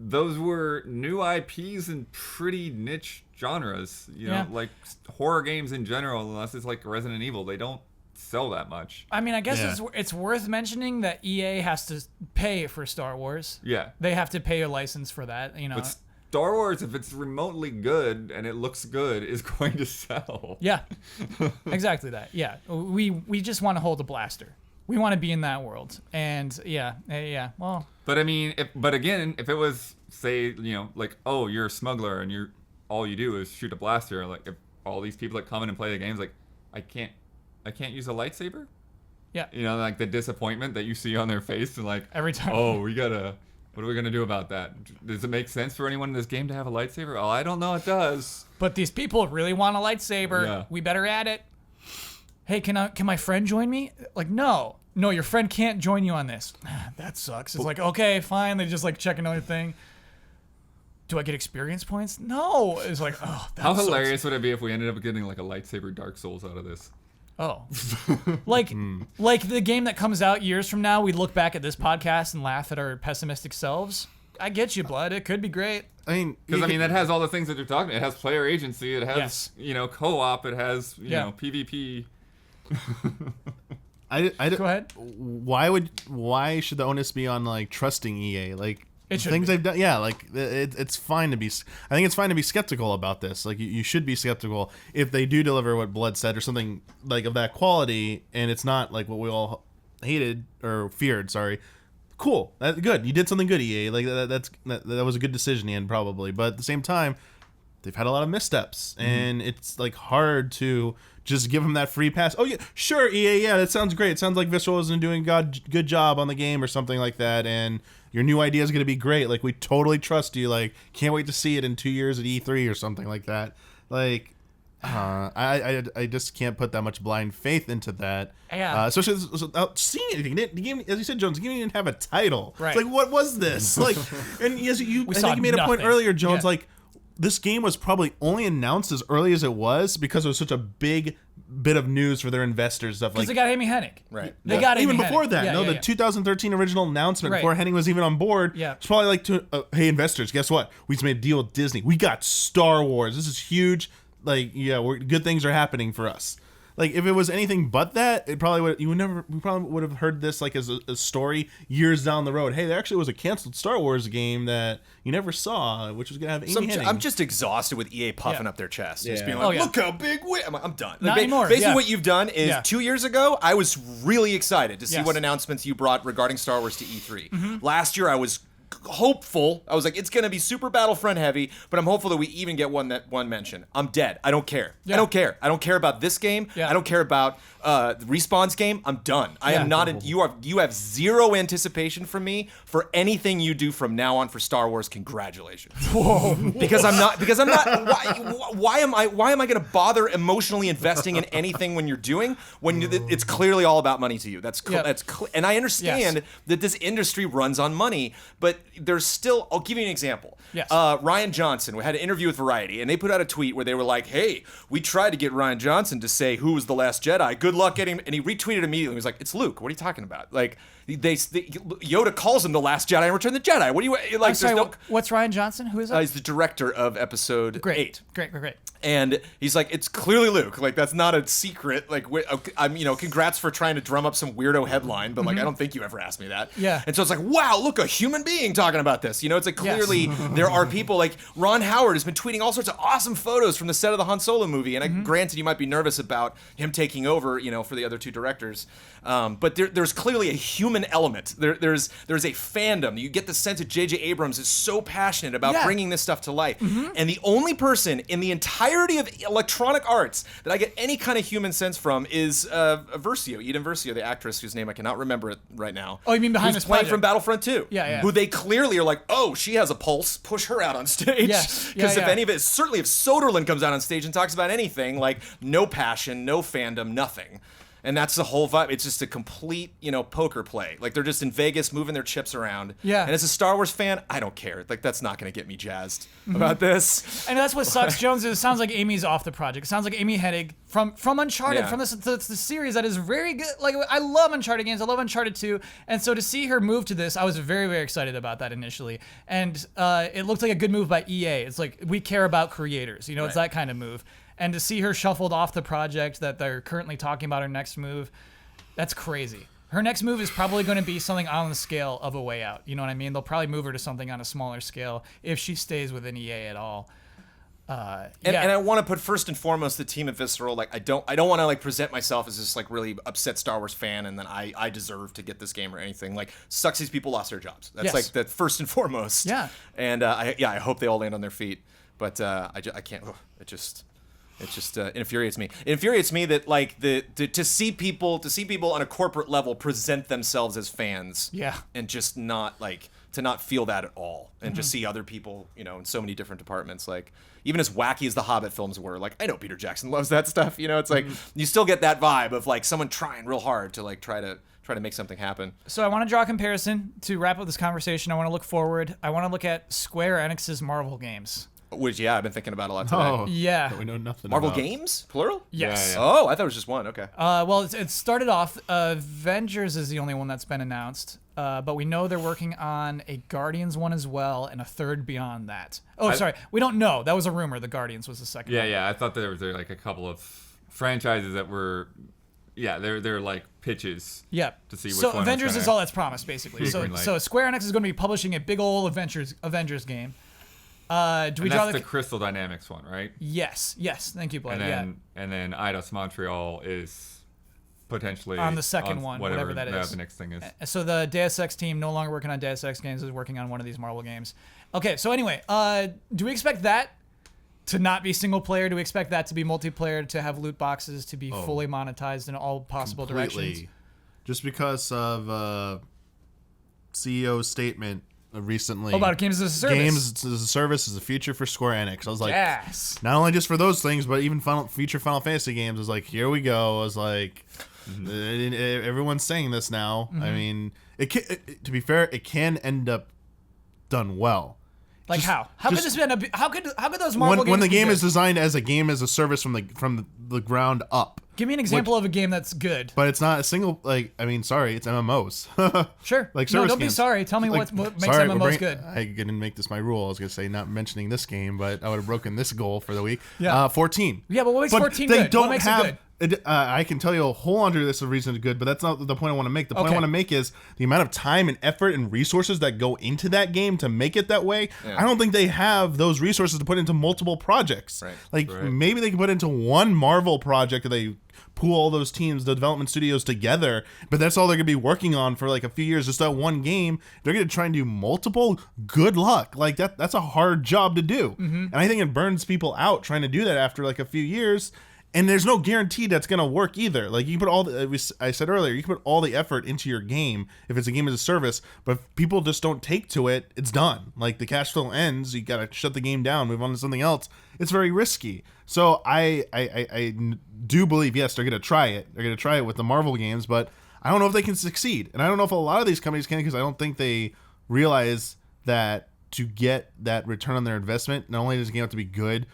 those were new IPs in pretty niche genres, you know, like horror games in general, unless it's like Resident Evil, they don't sell that much. I mean, I guess it's worth mentioning that EA has to pay for Star Wars. Yeah. They have to pay a license for that, you know. But Star Wars, if it's remotely good and it looks good, is going to sell. Yeah. Exactly that. Yeah. We just want to hold a blaster. We want to be in that world. And yeah. Well, but I mean, if it was, say, you know, like, oh, you're a smuggler and all you do is shoot a blaster, like, if all these people that come in and play the games, like, I can't use a lightsaber? yeah. You know, like the disappointment that you see on their face, and like, Every time. oh, what are we gonna do about that? Does it make sense for anyone in this game to have a lightsaber? Oh, I don't know, it does. But these people really want a lightsaber. Yeah. We better add it. Hey, can my friend join me? Like, no, your friend can't join you on this. That sucks. It's like, okay, fine. They just like check another thing. Do I get experience points? No. It's like, oh, that How sucks. hilarious would it be if we ended up getting like a lightsaber Dark Souls out of this? Oh, like the game that comes out years from now, we look back at this podcast and laugh at our pessimistic selves. I get you, Blood. It could be great. I mean, Because that has all the things that you're talking about. It has player agency. It has Yes. co-op. It has PvP. Go ahead. Why should the onus be on like trusting EA? Like It should things be. they've done, yeah. Like it's fine to be. I think it's fine to be skeptical about this. Like you should be skeptical if they do deliver what Blood said or something like of that quality, and it's not like what we all hated or feared. Sorry. Cool. That's good. You did something good, EA. Like that was a good decision, Ian, probably. But at the same time, they've had a lot of missteps, and it's like hard to just give them that free pass. Oh yeah, sure, EA. Yeah, that sounds great. It sounds like Visceral isn't doing good job on the game or something like that, and your new idea is going to be great. Like we totally trust you. Like can't wait to see it in 2 years at E3 or something like that. Like. I just can't put that much blind faith into that. Yeah. Especially without seeing anything. The game, as you said, Jones, the game didn't have a title. Right. It's like, what was this? Like, and as I saw think you made a point nothing. earlier, Jones. Yeah. Like, this game was probably only announced as early as it was because it was such a big bit of news for their investors. Stuff Because like they got Amy Hennig. Right. They got Amy even Hennig. before that. Yeah, The 2013 original announcement Right. before Hennig was even on board. Yeah. It's probably like, hey investors, guess what? We just made a deal with Disney. We got Star Wars. This is huge. Like, yeah, good things are happening for us. Like, if it was anything but that, we probably would have heard this like as a story years down the road. Hey, there actually was a canceled Star Wars game that you never saw, which was gonna have Amy Hennig. I'm just exhausted with EA puffing Yeah. up their chest, Yeah. just being Oh, like, yeah. "Look how big we." I'm done. Not Like, anymore, Basically, yeah. what you've done is Yeah. 2 years ago, I was really excited to see Yes. what announcements you brought regarding Star Wars to E3. Mm-hmm. Last year, I was hopeful. I was like, it's gonna be super Battlefront heavy, but I'm hopeful that we even get one mention. I'm dead. I don't care. Yeah. I don't care. I don't care about this game. Yeah. I don't care about Respawn's game. I'm done. I Yeah. am not. You have zero anticipation from me for anything you do from now on for Star Wars. Congratulations. Because I'm not. Why am I going to bother emotionally investing in anything when you're doing when it's clearly all about money to you? Yeah. And I understand Yes. that this industry runs on money, but there's still. I'll give you an example. Yes. Ryan Johnson. We had an interview with Variety, and they put out a tweet where they were like, "Hey, we tried to get Ryan Johnson to say who was the last Jedi. Good luck getting." And he retweeted immediately. He was like, "It's Luke. What are you talking about? Like, Yoda calls him the last Jedi in Return of the Jedi. What do you like?" I'm sorry, there's no- what's Ryan Johnson? Who is that? He's the director of Episode 8. Great. And he's like, it's clearly Luke. Like, that's not a secret. Like, I'm, congrats for trying to drum up some weirdo headline, but like, I don't think you ever asked me that. Yeah. And so it's like, wow, look, a human being talking about this. It's like clearly there are people like Ron Howard has been tweeting all sorts of awesome photos from the set of the Han Solo movie. And granted, you might be nervous about him taking over, for the other two directors. But there's clearly a human element. There's a fandom. You get the sense that J.J. Abrams is so passionate about bringing this stuff to life. And the only person in the entirety of electronic arts that I get any kind of human sense from is Versio, Eden Versio, the actress whose name I cannot remember it right now. Oh, you mean behind who's this playing project? from Battlefront 2. Yeah. Who they clearly are like, oh, she has a pulse. Push her out on stage. Yes. Because Yeah. if any of it, certainly if Soderlund comes out on stage and talks about anything, like no passion, no fandom, nothing. And that's the whole vibe. It's just a complete, poker play. Like they're just in Vegas moving their chips around. Yeah. And as a Star Wars fan, I don't care. Like that's not going to get me jazzed about this. And that's what sucks, Jones. It sounds like Amy's off the project. It sounds like Amy Hennig from Uncharted, Yeah. from the series that is very good. Like I love Uncharted games. I love Uncharted 2. And so to see her move to this, I was very, very excited about that initially. And it looked like a good move by EA. It's like we care about creators. It's that kind of move. And to see her shuffled off the project that they're currently talking about her next move, that's crazy. Her next move is probably going to be something on the scale of A Way Out. You know what I mean? They'll probably move her to something on a smaller scale if she stays within EA at all. And I want to put first and foremost the team at Visceral. Like I don't want to like present myself as this like really upset Star Wars fan, and then I deserve to get this game or anything. Like sucks these people lost their jobs. That's Yes. like the first and foremost. Yeah. And I hope they all land on their feet. But I can't. It just infuriates me. It infuriates me that like to see people on a corporate level present themselves as fans. Yeah. And just not like to not feel that at all, and just see other people, in so many different departments. Like even as wacky as the Hobbit films were, like I know Peter Jackson loves that stuff. It's like you still get that vibe of like someone trying real hard to like try to make something happen. So I want to draw a comparison to wrap up this conversation. I want to look forward. I want to look at Square Enix's Marvel games. Which, yeah, I've been thinking about a lot today. Oh, Yeah. that we know nothing Marvel about. Games? Plural? Yes. Yeah. Oh, I thought it was just one. Okay. Well, it started off. Avengers is the only one that's been announced, but we know they're working on a Guardians one as well, and a third beyond that. Oh, sorry, we don't know. That was a rumor. The Guardians was the second. Yeah, one. yeah. I thought there was like a couple of franchises that were, they're like pitches. Yeah. To see which so one was Avengers gonna is all that's promised, basically. So greenlight. so Square Enix is going to be publishing a big old Avengers game. Do we And draw that's the Crystal Dynamics one, right? Yes. Thank you, Blake. And then Eidos Montreal is potentially On the second one, whatever that is. The next thing is. So the Deus Ex team, no longer working on Deus Ex games, is working on one of these Marvel games. Okay, so anyway, do we expect that to not be single player? Do we expect that to be multiplayer, to have loot boxes, to be fully monetized in all possible directions? Just because of CEO's statement recently. About games as a service. Games as a service is the future for Square Enix. I was like, Yes. not only just for those things, but even future Final Fantasy games. I was like, here we go. I was like, everyone's saying this now. I mean, to be fair, it can end up done well. Like Just- how? How could just- this be? How could those Marvel games when the be game good? is designed as a game as a service from the ground up? Give me an example of a game that's good. But it's not a single, like, I mean, sorry, it's MMOs. Sure. Like No, service don't be games. sorry. Tell me Like, what makes sorry, MMOs good. I didn't make this my rule. I was going to say not mentioning this game, but I would have broken this goal for the week. Yeah. 14. Yeah, but what makes 14 they good? Don't What makes have, it good? I can tell you a whole laundry list of reasons it's good, but that's not the point I want to make. The point Okay. I want to make is the amount of time and effort and resources that go into that game to make it that way. Yeah. I don't think they have those resources to put into multiple projects. Right. Like, Right. maybe they can put into one Marvel project that they pool all those teams, the development studios together, but that's all they're going to be working on for like a few years, just that one game. They're going to try and do multiple. Good luck. Like that's a hard job to do. And I think it burns people out trying to do that after like a few years. And there's no guarantee that's going to work either. Like you can put I said earlier, you can put all the effort into your game if it's a game as a service, but if people just don't take to it, it's done. Like the cash flow ends, you got to shut the game down, move on to something else. It's very risky. So I do believe, yes, they're going to try it. They're going to try it with the Marvel games, but I don't know if they can succeed. And I don't know if a lot of these companies can, because I don't think they realize that to get that return on their investment, not only does the game have to be good,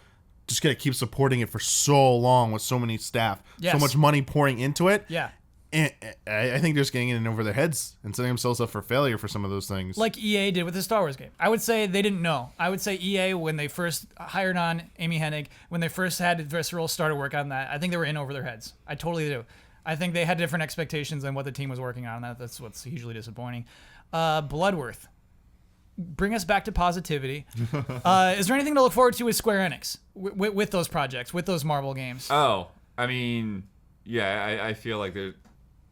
just got to keep supporting it for so long with so many staff, Yes. so much money pouring into it. Yeah. And I think they're just getting in over their heads and setting themselves up for failure for some of those things. Like EA did with the Star Wars game. I would say they didn't know. I would say EA, when they first hired on Amy Hennig, when they first had Visceral started work on that, I think they were in over their heads. I totally do. I think they had different expectations than what the team was working on. That's what's hugely disappointing. Bloodworth. Bring us back to positivity. Is there anything to look forward to with Square Enix with those projects, with those Marvel games? Oh, I mean, yeah, I feel like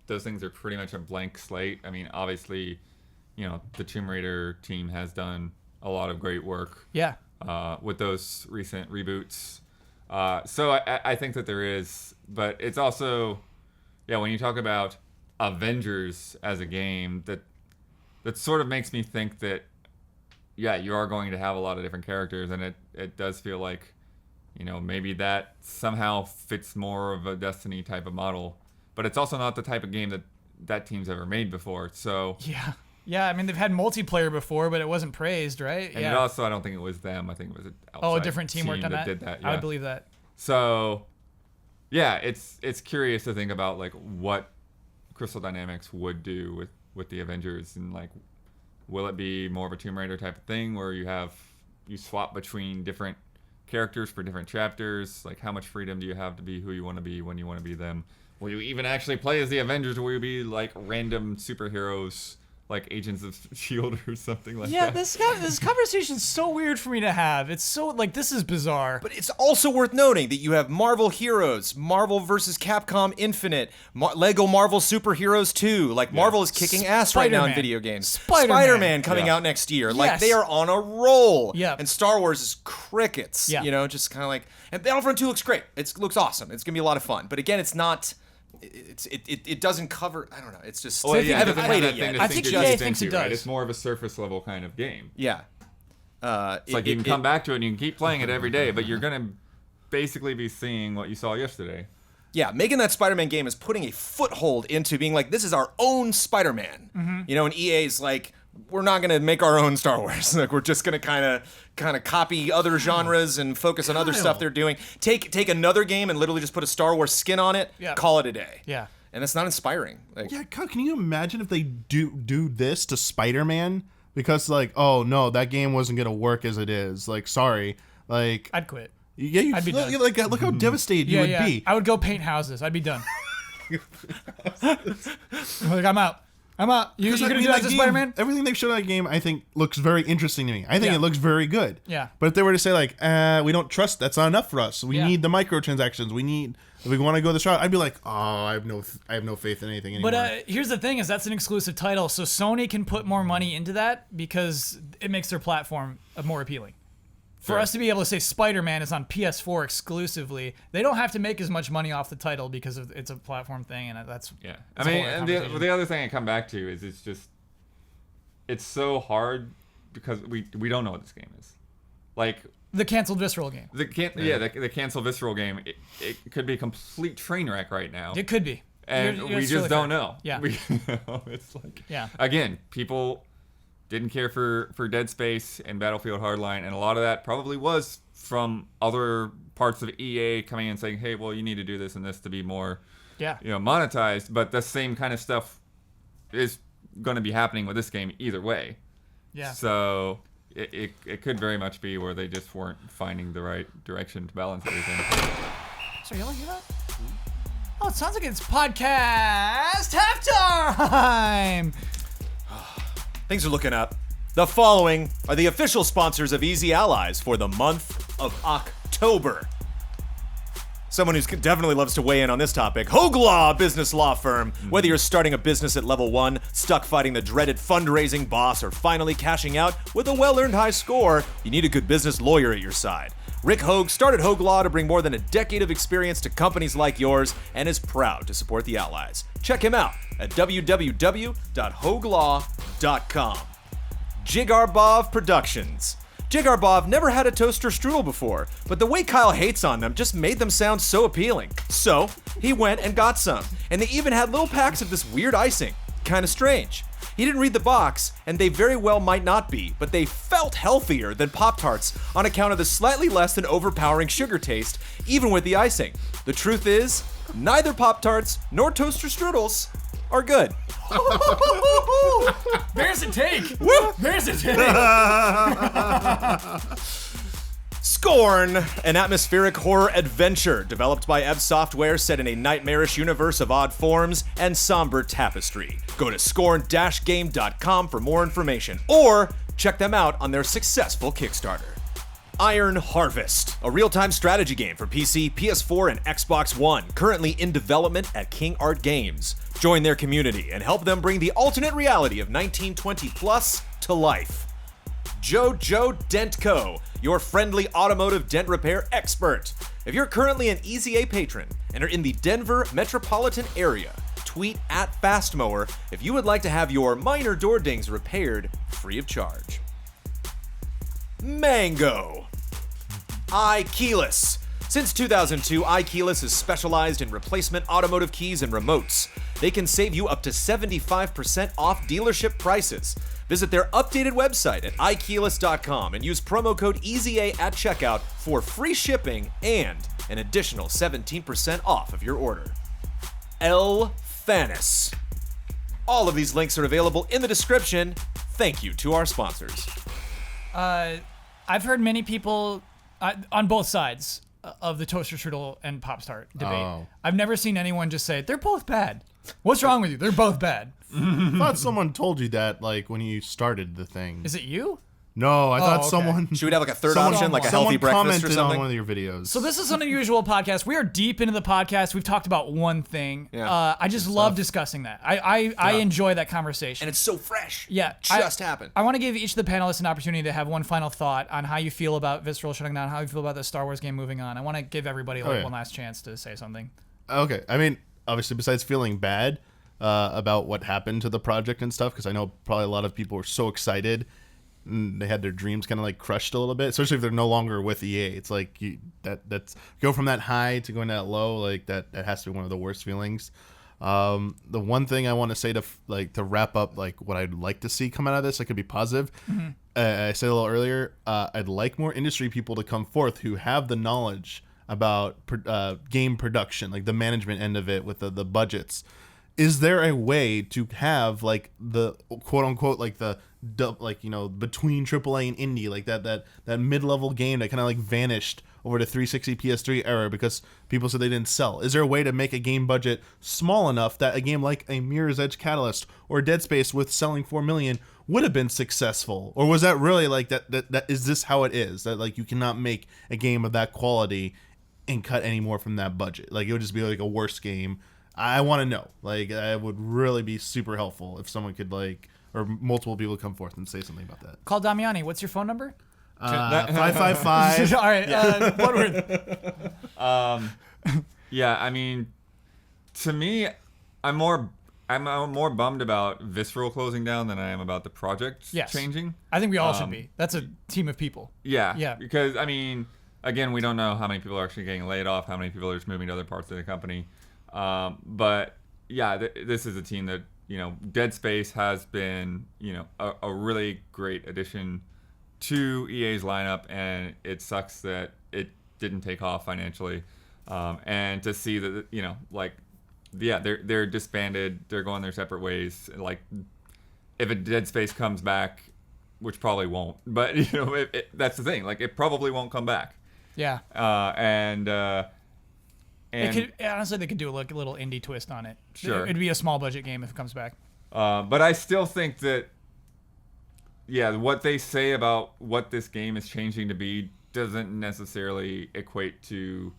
those things are pretty much a blank slate. I mean, obviously, the Tomb Raider team has done a lot of great work Yeah. with those recent reboots. So I think that there is, but it's also, when you talk about Avengers as a game, that sort of makes me think that, you are going to have a lot of different characters, and it does feel like, maybe that somehow fits more of a Destiny type of model. But it's also not the type of game that team's ever made before. So Yeah. Yeah, I mean, they've had multiplayer before, but it wasn't praised, right? and it also, I don't think it was them. I think it was an outside a different team worked on that? did that. I would believe that. So, it's curious to think about like what Crystal Dynamics would do with the Avengers, and like, will it be more of a Tomb Raider type of thing where you swap between different characters for different chapters? Like, how much freedom do you have to be who you want to be when you want to be them? Will you even actually play as the Avengers, or will you be like random superheroes, like Agents of S.H.I.E.L.D. or something like Yeah, that? this conversation's so weird for me to have. It's so, like, this is bizarre. But it's also worth noting that you have Marvel Heroes, Marvel vs. Capcom Infinite, Lego Marvel Superheroes 2. Like, Marvel is kicking ass right now in Spider-Man. video games. Spider-Man. Spider-Man coming Yeah. out next year. Like, Yes. they are on a roll. Yeah. And Star Wars is crickets. Yeah. Just kind of like... And Battlefront 2 looks great. It looks awesome. It's going to be a lot of fun. But again, it's not... It doesn't cover... I don't know. It's just... Well, I yeah, haven't it doesn't played have it that thing yet. to I sink think your EA teeth thinks it into, right? does. It's more of a surface level kind of game. Yeah. It's like you can come back to it and you can keep playing it every day, but you're going to basically be seeing what you saw yesterday. Yeah, making that Spider-Man game is putting a foothold into being like, this is our own Spider-Man. And EA's like, we're not going to make our own Star Wars. Like, we're just going to kind of copy other genres and focus on other stuff they're doing. Take another game and literally just put a Star Wars skin on it, call it a day. Yeah. And that's not inspiring. Like, Yeah, can you imagine if they do this to Spider-Man? Because like, oh no, that game wasn't gonna work as it is. Like, sorry. Like, I'd quit. yeah, I'd be done. look how devastated you would be. I would go paint houses. I'd be done. Like, I'm out. You gonna do that to Spider-Man? Everything they've shown in that game, I think, looks very interesting to me. I think it looks very good. Yeah. But if they were to say like, we don't trust, that's not enough for us. We need the microtransactions. If we want to go this route, I'd be like, I have no faith in anything anymore. But here's the thing: is that's an exclusive title, so Sony can put more money into that because it makes their platform more appealing. For us to be able to say Spider-Man is on PS4 exclusively, they don't have to make as much money off the title because it's a platform thing, and that's I mean, and the other thing I come back to is it's so hard because we don't know what this game is. Like the canceled Visceral game. the canceled Visceral game. It could be a complete train wreck right now. It could be, and we just don't know. Yeah, it's like yeah. Again, people didn't care for Dead Space and Battlefield Hardline, and a lot of that probably was from other parts of EA coming in and saying, "Hey, well, you need to do this and this to be more, monetized." But the same kind of stuff is going to be happening with this game either way. Yeah. So it could very much be where they just weren't finding the right direction to balance everything. So you hear that? Oh, it sounds like it's podcast halftime. things are looking up. The following are the official sponsors of Easy Allies for the month of October. Someone who definitely loves to weigh in on this topic, Hogue Law Business Law Firm. Whether you're starting a business at level 1, stuck fighting the dreaded fundraising boss, or finally cashing out with a well-earned high score, you need a good business lawyer at your side. Rick Hogue started Hogue Law to bring more than a decade of experience to companies like yours and is proud to support the Allies. Check him out at www.hoaglaw.com. Jigarbov Productions. Jigarbov never had a toaster strudel before, but the way Kyle hates on them just made them sound so appealing. So, he went and got some, and they even had little packs of this weird icing. Kinda strange. He didn't read the box, and they very well might not be, but they felt healthier than Pop-Tarts on account of the slightly less than overpowering sugar taste, even with the icing. The truth is, neither Pop-Tarts nor toaster strudels are good. There's a take. Woo! There's a take. Scorn, an atmospheric horror adventure developed by Ebb Software set in a nightmarish universe of odd forms and somber tapestry. Go to scorn-game.com for more information, or check them out on their successful Kickstarter. Iron Harvest, a real-time strategy game for PC, PS4, and Xbox One, currently in development at King Art Games. Join their community and help them bring the alternate reality of 1920 plus to life. JoJo Dent Co., your friendly automotive dent repair expert. If you're currently an Easy A patron and are in the Denver metropolitan area, tweet at FastMower if you would like to have your minor door dings repaired free of charge. Mango. iKeyless. Since 2002, iKeyless has specialized in replacement automotive keys and remotes. They can save you up to 75% off dealership prices. Visit their updated website at iKeyless.com and use promo code EASYA at checkout for free shipping and an additional 17% off of your order. El Thanis. All of these links are available in the description. Thank you to our sponsors. I've heard many people on both sides of the toaster strudel and Pop-Tart debate. Oh. I've never seen anyone just say they're both bad. What's wrong with you? They're both bad. I thought someone told you that, like, when you started the thing. Is it you? No, I thought okay. someone... Should we have like a third option, like a healthy breakfast or commented something? on one of your videos. So this is an unusual podcast. We are deep into the podcast. We've talked about one thing. Yeah. I just love discussing that. I enjoy that conversation. And it's so fresh. Yeah, Just happened. I want to give each of the panelists an opportunity to have one final thought on how you feel about Visceral shutting down, how you feel about the Star Wars game moving on. I want to give everybody one last chance to say something. Okay, I mean, obviously, besides feeling bad about what happened to the project and stuff, because I know probably a lot of people were so excited and they had their dreams kind of like crushed a little bit, especially if they're no longer with EA. It's like that's go from that high to going to that low, like that has to be one of the worst feelings. The one thing I want to say to wrap up like what I'd like to see come out of this, I could be positive. I said a little earlier, I'd like more industry people to come forth who have the knowledge about game production, like the management end of it with the budgets. Is there a way to have like the quote unquote like the between AAA and indie, like that mid-level game that kind of like vanished over the 360 PS3 era because people said they didn't sell? Is there a way to make a game budget small enough that a game like a Mirror's Edge Catalyst or Dead Space with selling 4 million would have been successful? Or was that really like that is this how it is, that like you cannot make a game of that quality and cut any more from that budget? Like it would just be like a worse game. I want to know. Like it would really be super helpful if someone could like, or multiple people come forth and say something about that. Call Damiani. What's your phone number? 555. All right. One word. Yeah, I mean, to me, I'm more bummed about Visceral closing down than I am about the project changing. I think we all should be. That's a team of people. Yeah. Because I mean, again, we don't know how many people are actually getting laid off, how many people are just moving to other parts of the company. But yeah, this is a team that, Dead Space has been, a really great addition to EA's lineup, and it sucks that it didn't take off financially. And to see that, they're disbanded, they're going their separate ways. Like, if a Dead Space comes back, which probably won't, but that's the thing. Like, it probably won't come back. Yeah. And honestly, they could do a little indie twist on it. Sure. It'd be a small budget game if it comes back. But I still think that, what they say about what this game is changing to be doesn't necessarily equate to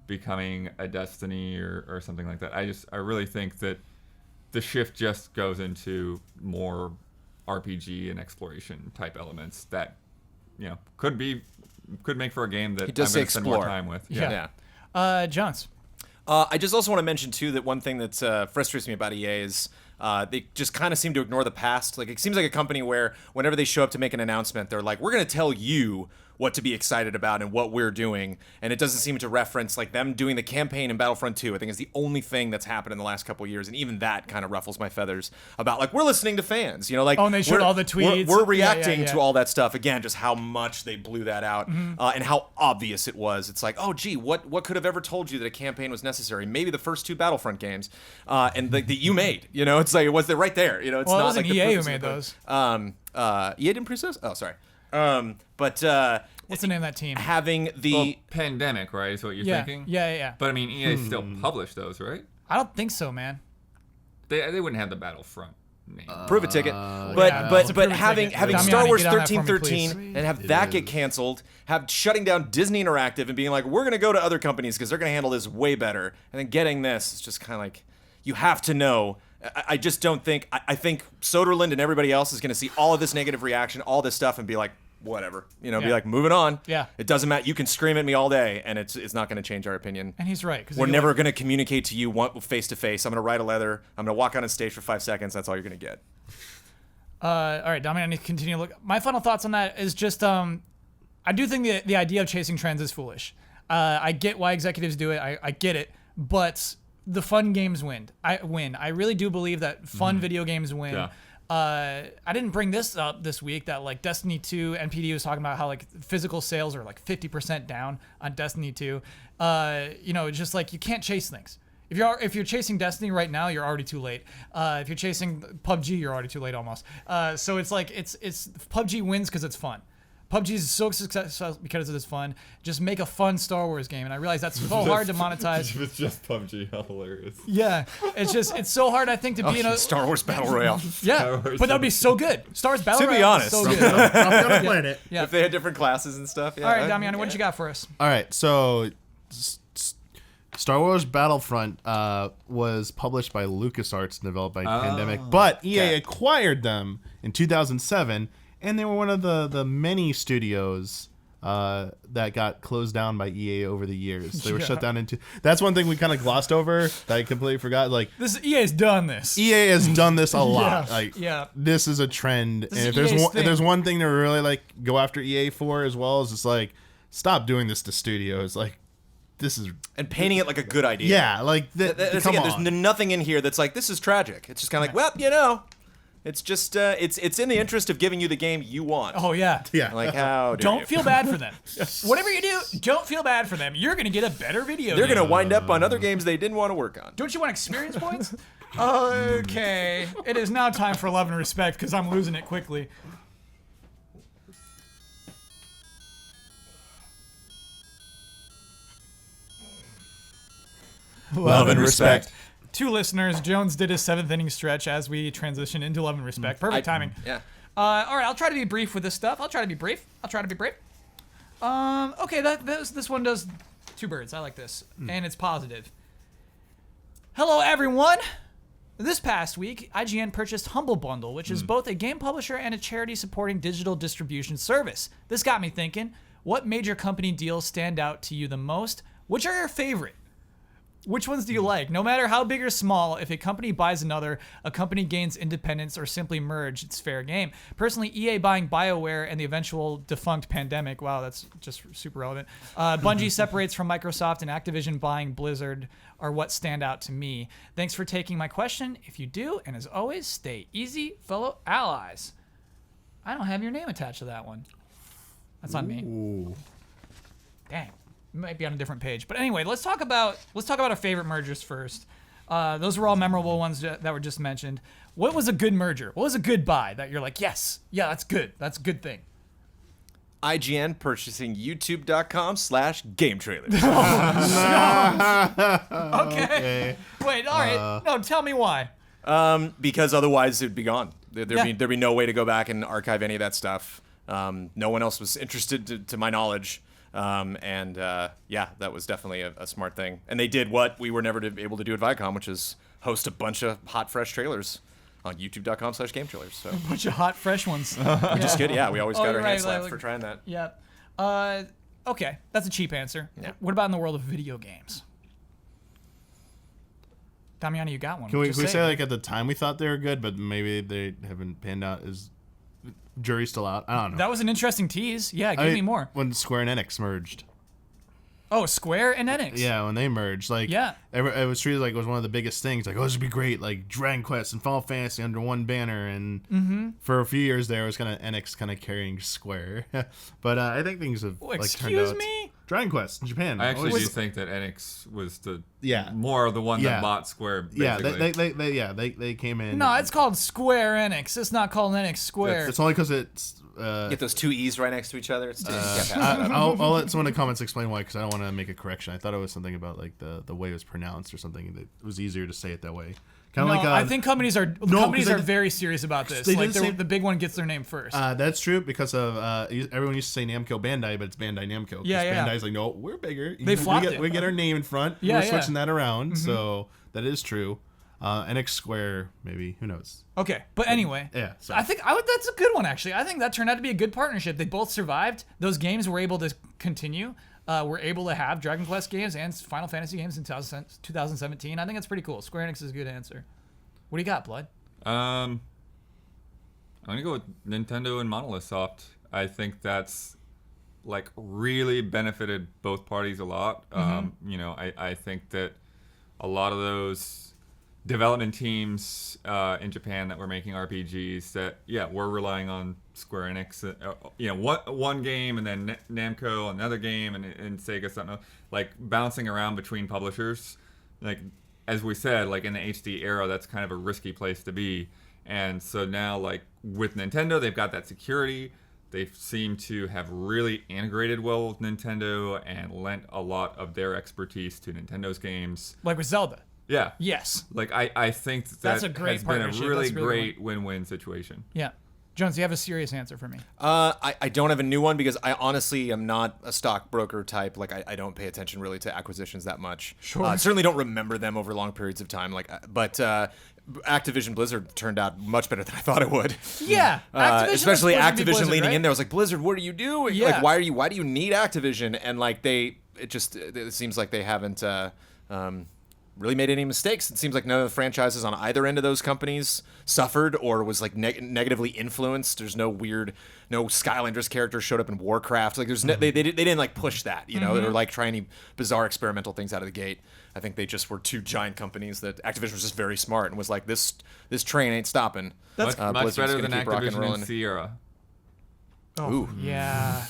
becoming a Destiny or something like that. I really think that the shift just goes into more RPG and exploration type elements that, could make for a game that I'm going to spend more time with. Yeah. Jones. I just also want to mention, too, that one thing that frustrates me about EA is they just kind of seem to ignore the past. Like, it seems like a company where whenever they show up to make an announcement, they're like, we're going to tell you what to be excited about and what we're doing. And it doesn't seem to reference, like, them doing the campaign in Battlefront 2, I think is the only thing that's happened in the last couple of years. And even that kind of ruffles my feathers about, like, we're listening to fans. And they showed all the tweets. We're reacting to all that stuff. Again, just how much they blew that out and how obvious it was. It's like, oh, gee, what could have ever told you that a campaign was necessary? Maybe the first 2 Battlefront games and that you made. It's like, it was right there. It's well, not it wasn't like EA who made those. EA didn't produce those? Oh, sorry. What's the name of that team? Having the Pandemic, right, is what you're thinking? Yeah. But I mean, EA still published those, right? I don't think so, man. They wouldn't have the Battlefront name. Prove a ticket. But having Star Wars 1313 and have that get canceled, have shutting down Disney Interactive and being like, we're going to go to other companies because they're going to handle this way better. And then getting this is just kind of like, you have to know. I just don't think, I think Soderlund and everybody else is going to see all of this negative reaction, all this stuff, and be like, whatever, be like, moving on. Yeah. It doesn't matter. You can scream at me all day, and it's not going to change our opinion. And he's right. We're never going to communicate to you face to face. I'm going to write a letter. I'm going to walk on a stage for 5 seconds. That's all you're going to get. All right, Dominic, I need to continue to look. My final thoughts on that is just, I do think the idea of chasing trends is foolish. I get why executives do it. I get it, but the fun games win. I really do believe that fun video games win. Yeah. I didn't bring this up this week that like Destiny 2, NPD was talking about how like physical sales are like 50% down on Destiny 2. It's just like you can't chase things. If you're chasing Destiny right now, you're already too late. If you're chasing PUBG, you're already too late almost. So it's like it's PUBG wins because it's fun. PUBG is so successful because it is fun. Just make a fun Star Wars game, and I realize that's so hard to monetize. It's just PUBG, how hilarious. Yeah, it's so hard. I think to be in a Star Wars Battle Royale. Yeah, but that'd be so good. Star Wars Battle Royale. To be honest, is so good. I'm gonna play it. Yeah. If they had different classes and stuff. Yeah. All right, Damiani, what you got for us? All right, so Star Wars Battlefront was published by LucasArts and developed by Pandemic, but EA acquired them in 2007, and they were one of the many studios that got closed down by EA over the years. They were shut down That's one thing we kind of glossed over that I completely forgot. Like EA's done this. EA has done this a lot. Yeah. Like this is a trend, and if EA's there's one thing to really like go after EA for as well, is just like stop doing this to studios. Like this is and painting it like a good idea. yeah, like come Again, on. there's nothing in here that's like this is tragic. It's just kind of like, well, you know, it's just it's in the interest of giving you the game you want. Oh yeah. Yeah. Like how dare Don't you? feel bad for them. Whatever you do, don't feel bad for them. You're gonna get a better video. They're game. gonna wind up on other games they didn't want to work on. Don't you want experience points? Okay. It is now time for love and respect because I'm losing it quickly. Love and respect. 2 listeners. Jones did his 7th inning stretch as we transition into love and respect. Perfect timing. Yeah. All right, I'll try to be brief with this stuff. I'll try to be brief. Okay, this one does 2 birds. I like this, and it's positive. Hello, everyone. This past week, IGN purchased Humble Bundle, which is both a game publisher and a charity supporting digital distribution service. This got me thinking, what major company deals stand out to you the most? Which are your favorite? Which ones do you like? No matter how big or small, if a company buys another, a company gains independence or simply merge, it's fair game. Personally, EA buying BioWare and the eventual defunct Pandemic, wow, that's just super relevant. Bungie separates from Microsoft and Activision buying Blizzard are what stand out to me. Thanks for taking my question. If you do, and as always, stay easy, fellow allies. I don't have your name attached to that one. That's on me. Ooh. Dang. It might be on a different page. But anyway, let's talk about our favorite mergers first. Those were all memorable ones that were just mentioned. What was a good merger? What was a good buy that you're like, yes, yeah, that's good. That's a good thing. IGN purchasing YouTube.com/game trailers. Okay. Wait, all right. No, tell me why. Because otherwise it'd be gone. There'd Yeah. be no way to go back and archive any of that stuff. No one else was interested to my knowledge. Yeah, that was definitely a smart thing. And they did what we were never able to do at Viacom, which is host a bunch of hot, fresh trailers on youtube.com/game trailers. So, Bunch of hot, fresh ones. which is good. Yeah, we always got you're our hands right, slapped like- for trying that. Yep. Okay, that's a cheap answer. Yeah. What about in the world of video games? Damiani, you got one. Can we Just say like at the time we thought they were good, but maybe they haven't panned out? Is jury's still out? I don't know. That was an interesting tease. Yeah, give I me mean, more. When Square and Enix merged. Oh, Square and Enix. Yeah, when they merged, like Yeah. it was treated like it was one of the biggest things. Like, oh, this would be great, like Dragon Quest and Final Fantasy under one banner. And for a few years there, it was kind of Enix kind of carrying Square. But I think things have turned Excuse out. me? Dragon Quest in Japan. I actually always- do think that Enix was the Yeah. more the one Yeah. that bought Square. Yeah, Basically. they came in. No, it's called Square Enix. It's not called Enix Square. It's only because it's. Get those 2 E's right next to each other. It's you can't pass that up. I'll let someone in the comments explain why, because I don't want to make a correction. I thought it was something about like the way it was pronounced or something. That it was easier to say it that way. Kind No, of like I think companies are 'cause they- very serious about this. they Like did say- the big one gets their name first. that's true because of everyone used to say Namco Bandai, but it's Bandai Namco. 'Cause Yeah, yeah. Bandai's like, no, we're bigger. They flopped it. We get our name in front. Yeah, we're yeah. switching that around, so that is true. NX Square, maybe, who knows? Okay, but anyway, Yeah, so. I think that's a good one actually. I think that turned out to be a good partnership. They both survived. Those games were able to continue. We're able to have Dragon Quest games and Final Fantasy games in 2017. I think that's pretty cool. Square Enix is a good answer. What do you got, Blood? I'm gonna go with Nintendo and Monolith Soft. I think that's like really benefited both parties a lot. You know, I think that a lot of those development teams in Japan that were making RPGs that were relying on Square Enix. You know, one game and then Namco another game and Sega something else, like bouncing around between publishers. Like as we said, like in the HD era, that's kind of a risky place to be. And so now, like with Nintendo, they've got that security. They seem to have really integrated well with Nintendo and lent a lot of their expertise to Nintendo's games. Like with Zelda. Yeah. Yes. Like I think That's a great has been a partnership. really That's really great win-win situation. Yeah. Jones, you have a serious answer for me. I don't have a new one because I honestly am not a stockbroker type. Like I don't pay attention really to acquisitions that much. Sure. I certainly don't remember them over long periods of time. But Activision Blizzard turned out much better than I thought it would. Yeah. Activision was Especially supposed to be Activision Blizzard, leaning right? in there. I was like, Blizzard, what are you doing? Yeah. Like, why do you need Activision? And like it seems like they haven't really made any mistakes. It seems like none of the franchises on either end of those companies suffered or was like negatively influenced. There's no Skylanders characters showed up in Warcraft. Like there's they didn't like push that, you know. They were like trying any bizarre experimental things out of the gate. I think they just were two giant companies that Activision was just very smart and was like, this train ain't stopping. That's much Blizzard's better gonna than keep rocking and Activision rolling. and Sierra. Oh, yeah.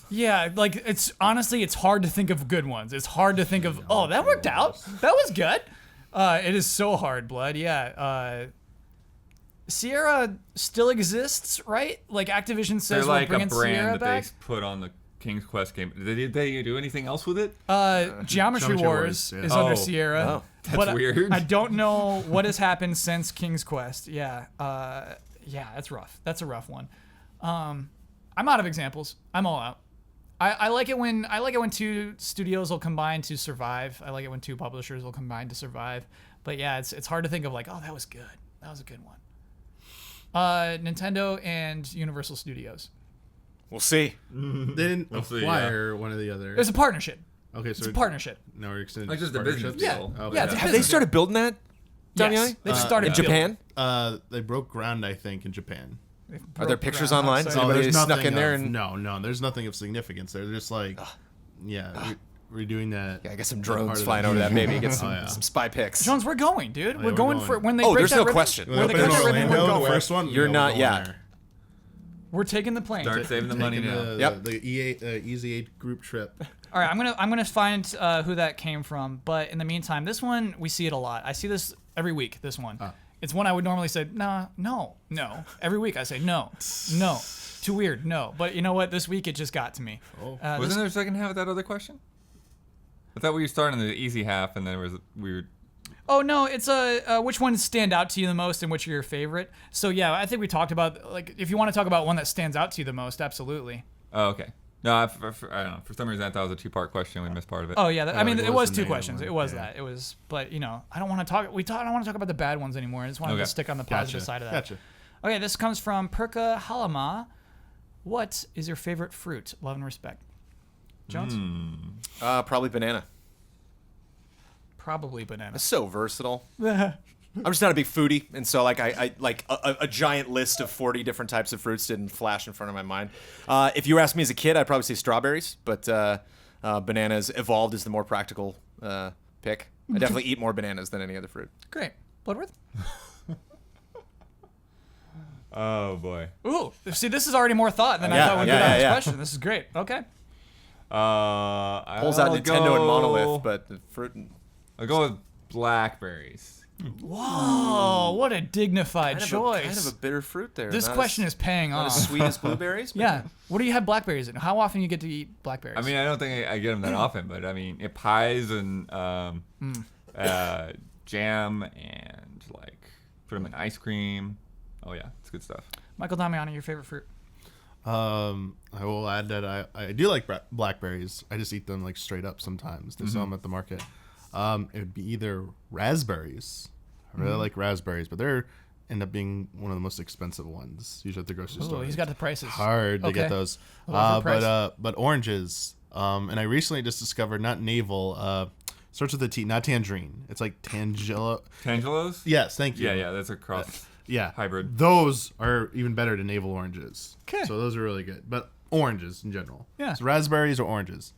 Yeah, like it's honestly, it's hard to think of good ones. It's hard to think of, oh, that worked out. That was good. It is so hard, Blood. Yeah. Sierra still exists, right? Like Activision says, They're like we're a bringing brand Sierra that back. they put on the King's Quest game. Did they do anything else with it? Geometry Wars Wars, yeah. is under Oh. Sierra. Oh, that's but weird. I don't know what has happened since King's Quest. Yeah. Yeah, that's rough. That's a rough one. I'm out of examples. I'm all out. I like it when two studios will combine to survive. I like it when two publishers will combine to survive. But yeah, it's hard to think of like, oh, that was good. That was a good one. Nintendo and Universal Studios. We'll see. They didn't see, acquire one or the other. There's a partnership. Okay, so It's a partnership. now we're extending Like just a partnerships? business Yeah. deal. Okay. Yeah, it's a Have they business. started building that? Yes, Damiani? they just started in building. Japan? They broke ground, I think, in Japan. Are there pictures ground online? outside. So anybody snuck nothing in there of- and no, there's nothing of significance. They're just like, we're doing that. yeah, I got some that part drones of flying the- over that baby. Get some, Oh, yeah. some spy pics. Jones, we're going, dude. We're we're going going. for when they Oh, break there's that no ribbon- question. When When they they break open that in ribbon, we're Orlando, going. the first one, You're we're not- going yeah. there. We're taking the plane. Start saving the money Taking now. Yep. The Easy 8 group trip. All right, I'm gonna find who that came from. But in the meantime, this one we see it a lot. I see this every week. This one, it's one I would normally say no. Every week I say no, too weird, no. But you know what? This week it just got to me. Wasn't there a second half of that other question? I thought we were starting the easy half, and then there was weird. Oh no, it's which ones stand out to you the most and which are your favorite. So yeah, I think we talked about like if you want to talk about one that stands out to you the most, absolutely. Oh, okay. No, I don't know. For some reason, I thought it was a two-part question. We missed part of it. Oh yeah, I mean it it was was the two negative questions. one, It was yeah. that. It was, but you know, I don't want to talk. I don't want to talk about the bad ones anymore. I just want to Okay. stick on the positive Gotcha. side of that. Gotcha. Okay, this comes from Perka Halama. What is your favorite fruit? Love and respect. Jones? Probably banana. Probably banana. It's so versatile. I'm just not a big foodie, and so like I like a giant list of 40 different types of fruits didn't flash in front of my mind. If you asked me as a kid, I'd probably say strawberries, but bananas evolved as the more practical pick. I definitely eat more bananas than any other fruit. Great. Bloodworth? Oh boy. Ooh, see, this is already more thought than I Yeah, thought we'd yeah, get on yeah, this yeah. question. This is great. Okay. Pulls out Nintendo and Monolith, but the fruit. I'll go with blackberries. Whoa, what a dignified choice. Kind of a bitter fruit there. This Not question as, is paying not off. as sweet as blueberries. but- Yeah. What do you have blackberries in? How often you get to eat blackberries? I mean, I don't think I get them that often, but I mean, it pies and jam and like put them in ice cream. Oh yeah, it's good stuff. Michael Damiani, your favorite fruit? I will add that I do like blackberries. I just eat them like straight up sometimes. They sell them at the market. It would be either raspberries. I really like raspberries, but they're end up being one of the most expensive ones. Usually at the grocery store. Oh, he's got the prices. Hard to get Okay. those. Love the price. But oranges. And I recently just discovered not navel. Starts with a T, not tangerine. It's like tangelo. Tangelos? Yes, thank you. Yeah, that's a cross. Yeah, Hybrid. Those are even better than navel oranges. 'Kay. So those are really good. But oranges in general. Yeah. So raspberries or oranges.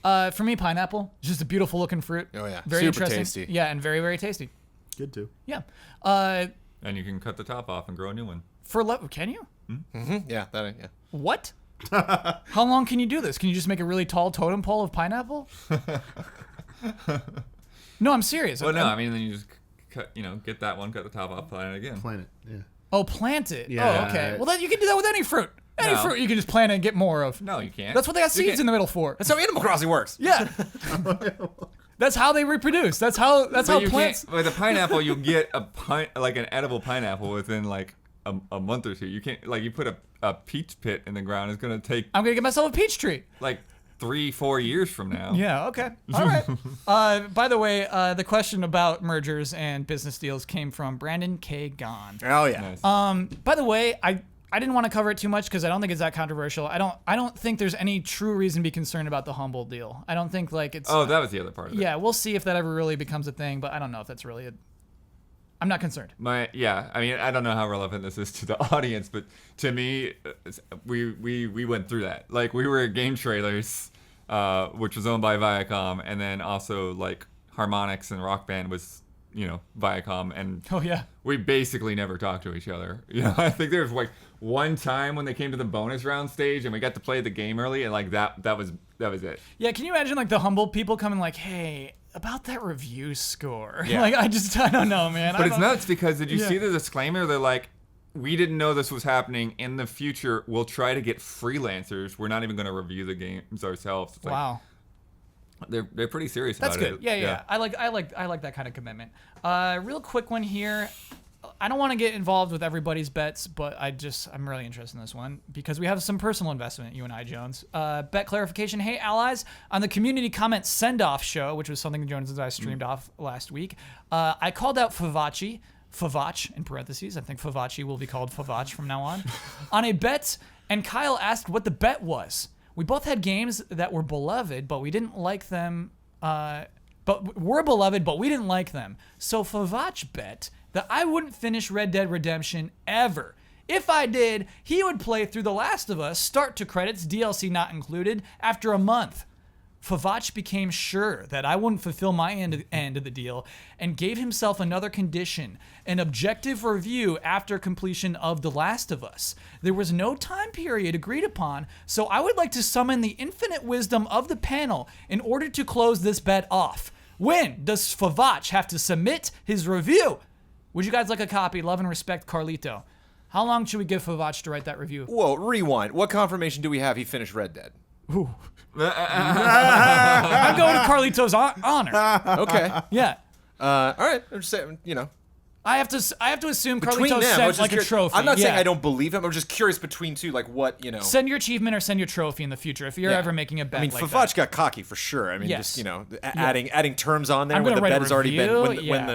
For me, pineapple. Just a beautiful looking fruit. Oh, yeah. Very Super interesting. tasty. Yeah, and very, very tasty. Good too. Yeah. And you can cut the top off and grow a new one. For love, can you? Yeah, that. Yeah. What? How long can you do this? Can you just make a really tall totem pole of pineapple? No, I'm serious. Well, no, I mean, then you just cut, get that one, cut the top off, plant it again. Plant it. Yeah. Oh, plant it. Yeah. Oh, okay. Well, then you can do that with any fruit. Any No. fruit you can just plant it and get more of. No, you can't. That's what they got You seeds can't- in the middle for. That's how Animal Crossing works. Yeah. That's how they reproduce. That's how But you plants. can't. With a pineapple, you'll get like an edible pineapple within like a month or two. You can't you put a peach pit in the ground. It's gonna take I'm gonna get myself a peach tree. like 3-4 years from now. Yeah. Okay. All right. By the way, the question about mergers and business deals came from Brandon K. Gone. Oh yeah. Nice. By the way, I didn't want to cover it too much because I don't think it's that controversial. I don't think there's any true reason to be concerned about the Humble deal. I don't think like it's. Oh, that was the other part of it. Yeah, we'll see if that ever really becomes a thing, but I don't know if that's really I'm not concerned. I mean, I don't know how relevant this is to the audience, but to me, we went through that. Like, we were at Game Trailers, which was owned by Viacom, and then also like Harmonix and Rock Band was, Viacom, and Oh yeah. we basically never talked to each other. I think there was like one time when they came to the bonus round stage and we got to play the game early, and like that was it. Yeah, can you imagine like the Humble people coming like, hey, about that review score? Yeah. Like, I don't know, man. But it's nuts because did you Yeah. see the disclaimer? They're like, we didn't know this was happening. In the future, we'll try to get freelancers. We're not even going to review the games ourselves. It's like, Wow. They're pretty serious That's about good. it. Yeah. I like that kind of commitment. Real quick one here. I don't want to get involved with everybody's bets, but I'm really interested in this one because we have some personal investment, you and I, Jones. Bet clarification. Hey, allies, on the community comment send-off show, which was something Jones and I streamed off last week, I called out Favach in parentheses. I think Favachi will be called Favach from now on a bet, and Kyle asked what the bet was. We both had games that were beloved, but we didn't like them. But were beloved, but we didn't like them. So Favach bet that I wouldn't finish Red Dead Redemption ever. If I did, he would play through The Last of Us, start to credits, DLC not included, after a month. Favach became sure that I wouldn't fulfill my end of the deal and gave himself another condition, an objective review after completion of The Last of Us. There was no time period agreed upon, so I would like to summon the infinite wisdom of the panel in order to close this bet off. When does Favach have to submit his review? Would you guys like a copy? Love and respect, Carlito. How long should we give Favach to write that review? Whoa, rewind. What confirmation do we have he finished Red Dead? I'm going to Carlito's honor. Okay. Yeah. All right. I'm just saying, I have to assume between Carlito them, I was sent like just a curious. trophy. I'm not saying Yeah. I don't believe him. I'm just curious between two, like what, Send your achievement or send your trophy in the future if you're Yeah. ever making a bet I mean, like Favach that. got cocky for sure. I mean, Yes. just, adding terms on there I'm when gonna the write a bet has already been, review, when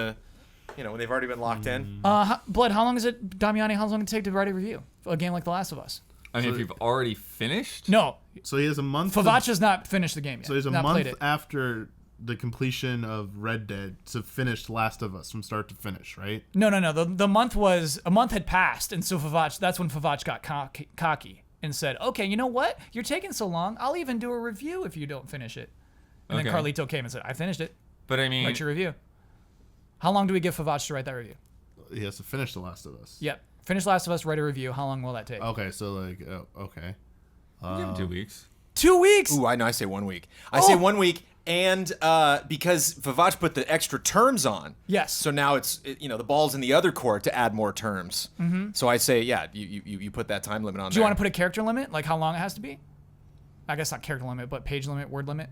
they've already been locked in. Blood, how long is it, Damiani, how long does it take to write a review for a game like The Last of Us? I mean, if you've already finished? No. So he has a month. Favach has not finished the game yet. So he's a not played month it. after the completion of Red Dead to finish Last of Us from start to finish, right? No. The month was, a month had passed, and so that's when Favach got cocky and said, okay, you know what? You're taking so long, I'll even do a review if you don't finish it. And then Okay. Carlito came and said, I finished it. But I mean, Write your review. How long do we give Favach to write that review? He has to finish The Last of Us. Yep. Finish Last of Us, write a review. How long will that take? Okay, so okay. give him 2 weeks. 2 weeks? Ooh, I say 1 week. I say 1 week, and because Favach put the extra terms on. Yes. So now the ball's in the other court to add more terms. Mm-hmm. So I say, yeah, you put that time limit on Do you want to put a character limit? Like how long it has to be? I guess not character limit, but page limit, word limit.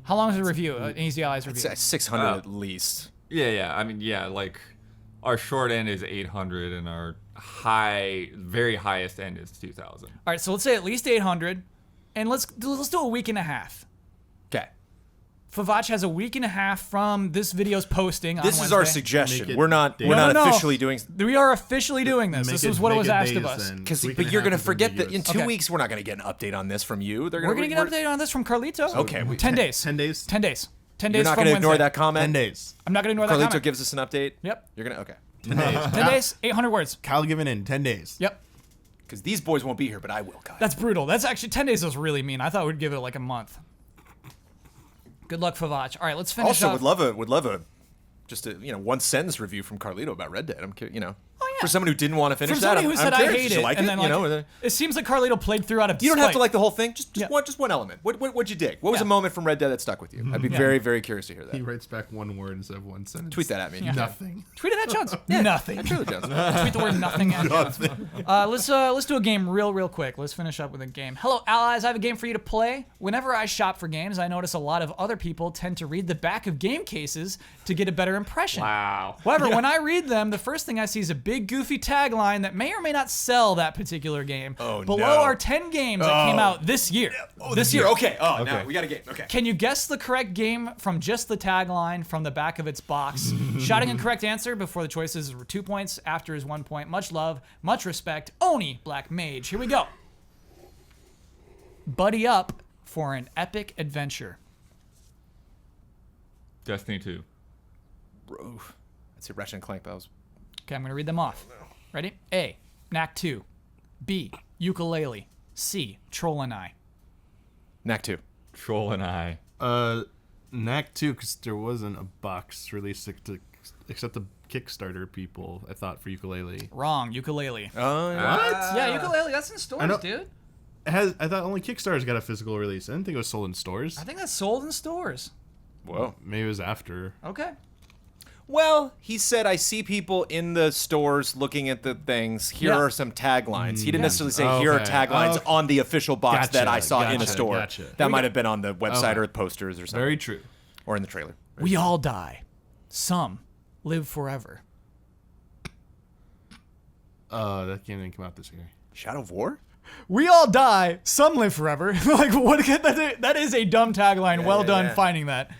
How long is a review? An Easy Allies review? It's 600 at least. Yeah. I mean, like our short end is 800 and our very highest end is 2,000. All right, so let's say at least 800, and let's do a week and a half. Okay. Favach has a week and a half from this video's posting on This is our Wednesday. suggestion. Make it We're not days. No. officially doing. We are officially doing this. Make This it- is what make was it asked of days us. then. Because Week but and a you're half gonna is forget that in ambiguous. 2 Okay. weeks we're not gonna get an update on this from you. We're going to get an update on this from Carlito. Okay, 10 days. 10 days? 10 days. 10 You're days not from gonna ignore Wednesday. that comment. 10 days. I'm not going to ignore that Carlito comment. gives us an update. Yep. You're gonna 10 days. 10 days, 800 words. Kyle giving in 10 days. Yep. Because these boys won't be here, but I will, Kyle. That's brutal. That's actually 10 days is really mean. I thought we'd give it like a month. Good luck, Favach. All right, let's finish Also, off. would love a just a one sentence review from Carlito about Red Dead. I'm curious, Oh, yeah. for someone who didn't want to finish From that. somebody who I'm said I curious. hate Did you it, like and it? then You like, know, it seems like Carlito played through out of you don't have to spite. like the whole thing. Just Yeah. one element. What'd you dig? What was Yeah. a moment from Red Dead that stuck with you? I'd be very, very curious to hear that. He writes back one word instead of one sentence. Tweet that at me. Yeah. Nothing. Tweet it at Jones. Nothing. Truly, Jones. Tweet the word nothing at Jones. Let's do a game real quick. Let's finish up with a game. Hello, allies. I have a game for you to play. Whenever I shop for games, I notice a lot of other people tend to read the back of game cases to get a better impression. Wow. However, when I read them, the first thing I see is a big goofy tagline that may or may not sell that particular game. Oh, Below no. are 10 games that came out this year. This year. Okay. Oh, now we got a game. Okay. Can you guess the correct game from just the tagline from the back of its box? Shouting a correct answer before the choices were 2 points, after is 1 point. Much love, much respect. Oni Black Mage. Here we go. Buddy up for an epic adventure. Destiny 2. I'd say Ratchet and Clank. That was. Okay, I'm going to read them off. Ready? A. Knack 2. B. Ukulele. C. Troll and I. Knack 2. Troll and I. Knack 2, because there wasn't a box released except the Kickstarter people, I thought, for ukulele. Wrong. Ukulele. Oh, yeah. What? Yeah, ukulele. That's in stores, dude. I thought only Kickstarter's got a physical release. I didn't think it was sold in stores. I think that's sold in stores. Whoa. Maybe it was after. Okay. Well, he said, I see people in the stores looking at the things. Here are some taglines. He didn't necessarily say, here are Okay. taglines Okay. on the official box that I saw in a Gotcha, store. gotcha. That might have been on the website or posters or something. Very true. Or in the trailer. We all die. Some live forever. That game didn't come out this year. Shadow of War? We all die. Some live forever. Like, what? That is a dumb tagline. Well done yeah. finding that.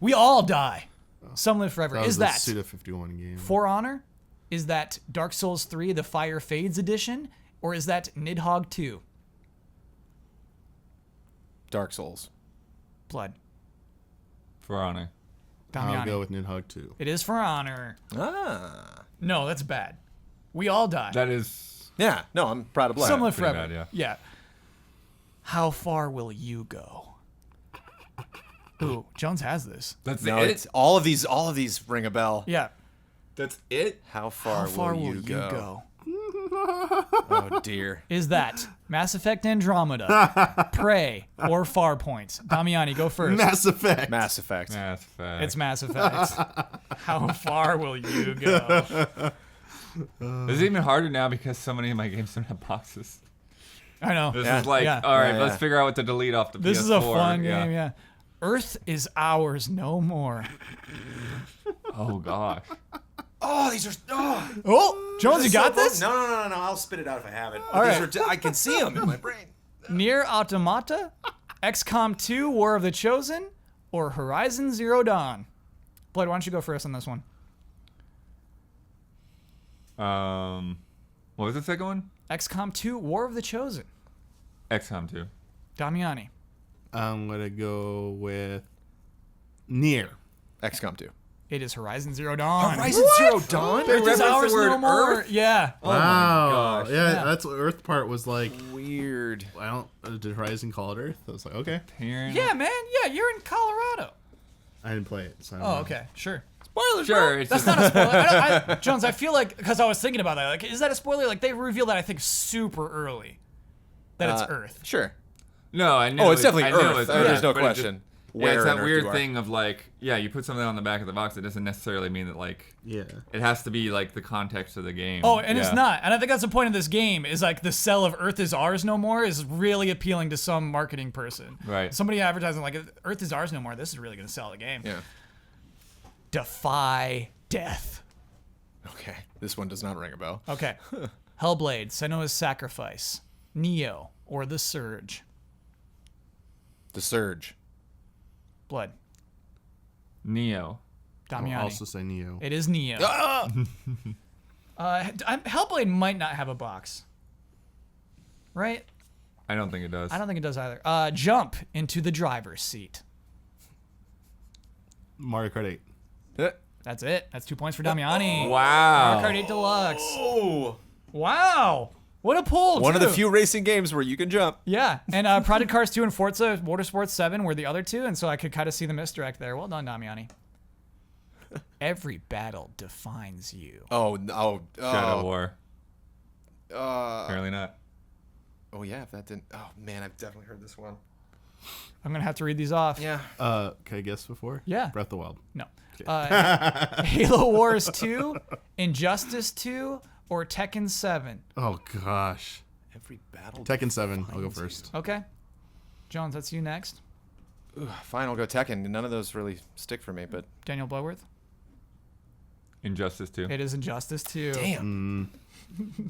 We all die. Some live forever. That was Is the that Suda 51 game. For Honor? Is that Dark Souls 3, the Fire Fades edition? Or is that Nidhogg 2? Dark Souls. Blood. For Honor. I'll Damiani. go with Nidhogg 2. It is For Honor. Ah. No, that's bad. We all die. That is. Yeah. No, I'm proud of Black. Some live pretty forever. bad, Yeah. How far will you go? Ooh, Jones has this. That's No, it. it's all of these ring a bell. Yeah. That's it. How far, How far will you go? Oh dear. Is that Mass Effect Andromeda, Prey, or Farpoint? Damiani, go first. Mass Effect. Mass Effect. Mass Effect. It's Mass Effect. How far will you go? This is even harder now because so many of my games don't have boxes. I know. This Yeah. is like, Yeah. all right, Yeah, let's yeah. figure out what to delete off the PS4. This is a fun game, yeah. Earth is ours no more. Oh gosh. Oh, these are. Oh, Oh, Jones, you got this? No. I'll spit it out if I have it. All These right. are I can see them in my brain. Near Automata, XCOM 2, War of the Chosen, or Horizon Zero Dawn? Blood, why don't you go first on this one? What was the second one? XCOM 2, War of the Chosen. XCOM 2. Damiani. I'm going to go with Nier. XCOM 2. It is Horizon Zero Dawn. Horizon Zero Dawn? Earth is reference the ours word no more. Earth? Yeah. Oh my Wow. gosh. Yeah, Yeah. that's what Earth part was like. Weird. I don't. Did Horizon call it Earth? I was like, okay. Yeah, man. Yeah, you're in Colorado. I didn't play it. So I don't Oh, know. okay. Sure. Spoilers, sure. It's That's just, not a spoiler. Jones, I feel like, because I was thinking about that, like, is that a spoiler? Like, they reveal that, I think, super early. That it's Earth. Sure. no, I know. Oh, it's definitely I know Earth. it's There's no but it just- question. Yeah, Where it's on that Earth weird you are. thing of like, yeah, you put something on the back of the box. It doesn't necessarily mean that like Yeah. it has to be like the context of the game. Oh, and it's Yeah. not. And I think that's the point of this game, is like the sell of Earth is ours no more is really appealing to some marketing person. Right. Somebody advertising like, Earth is ours no more. This is really going to sell the game. Yeah. Defy death. Okay. This one does not ring a bell. Okay. Hellblade, Senua's Sacrifice, Neo, or The Surge. The Surge. Blood. Neo. Damiani. I'll also say Neo. It is Neo. Hellblade might not have a box. Right? I don't think it does. I don't think it does either. Jump into the driver's seat. Mario Kart 8. That's it. That's 2 points for Damiani. Wow. Mario Kart 8 Deluxe. Oh. Wow. What a pull, One of the too. few racing games where you can jump. Yeah. And Project Cars 2 and Forza Motorsport 7 were the other two, and so I could kind of see the misdirect there. Well done, Damiani. Every battle defines you. Oh, no. Shadow War. Uh, Apparently not. oh, yeah, if that didn't. Oh, man, I've definitely heard this one. I'm going to have to read these off. Yeah. Can I guess before? Yeah. Breath of the Wild. No. Halo Wars 2, Injustice 2, or Tekken 7? Oh gosh. Every battle. Tekken 7. I'll go defines first. Okay. Jones, that's you next. Fine, I'll go Tekken. None of those really stick for me, but Daniel Bloodworth. Injustice 2. It is Injustice 2. Damn.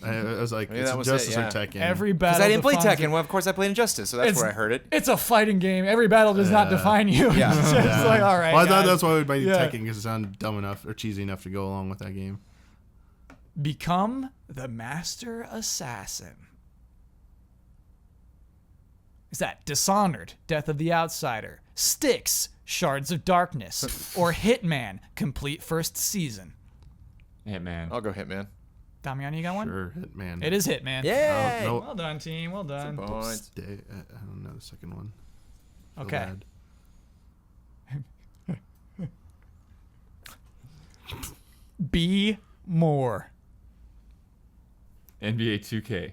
I was like, Maybe it's that was Injustice it, or yeah. Tekken. Every battle. Because I didn't play defines Tekken. Well, of course I played Injustice, so that's It's- where I heard it. It's a fighting game. Every battle does not define you. Yeah. It's just like, all right. Well, I thought guys. that's why we made Yeah. Tekken, because it sounded dumb enough or cheesy enough to go along with that game. Become the Master Assassin. Is that Dishonored, Death of the Outsider, Styx, Shards of Darkness, or Hitman, Complete First Season? Hitman. I'll go Hitman. Damian, you got one? Sure, Hitman. It is Hitman. Yay! No, Well done, team. Well done. Points. I don't know the second one. Feel Okay. bad. Be more. NBA 2K.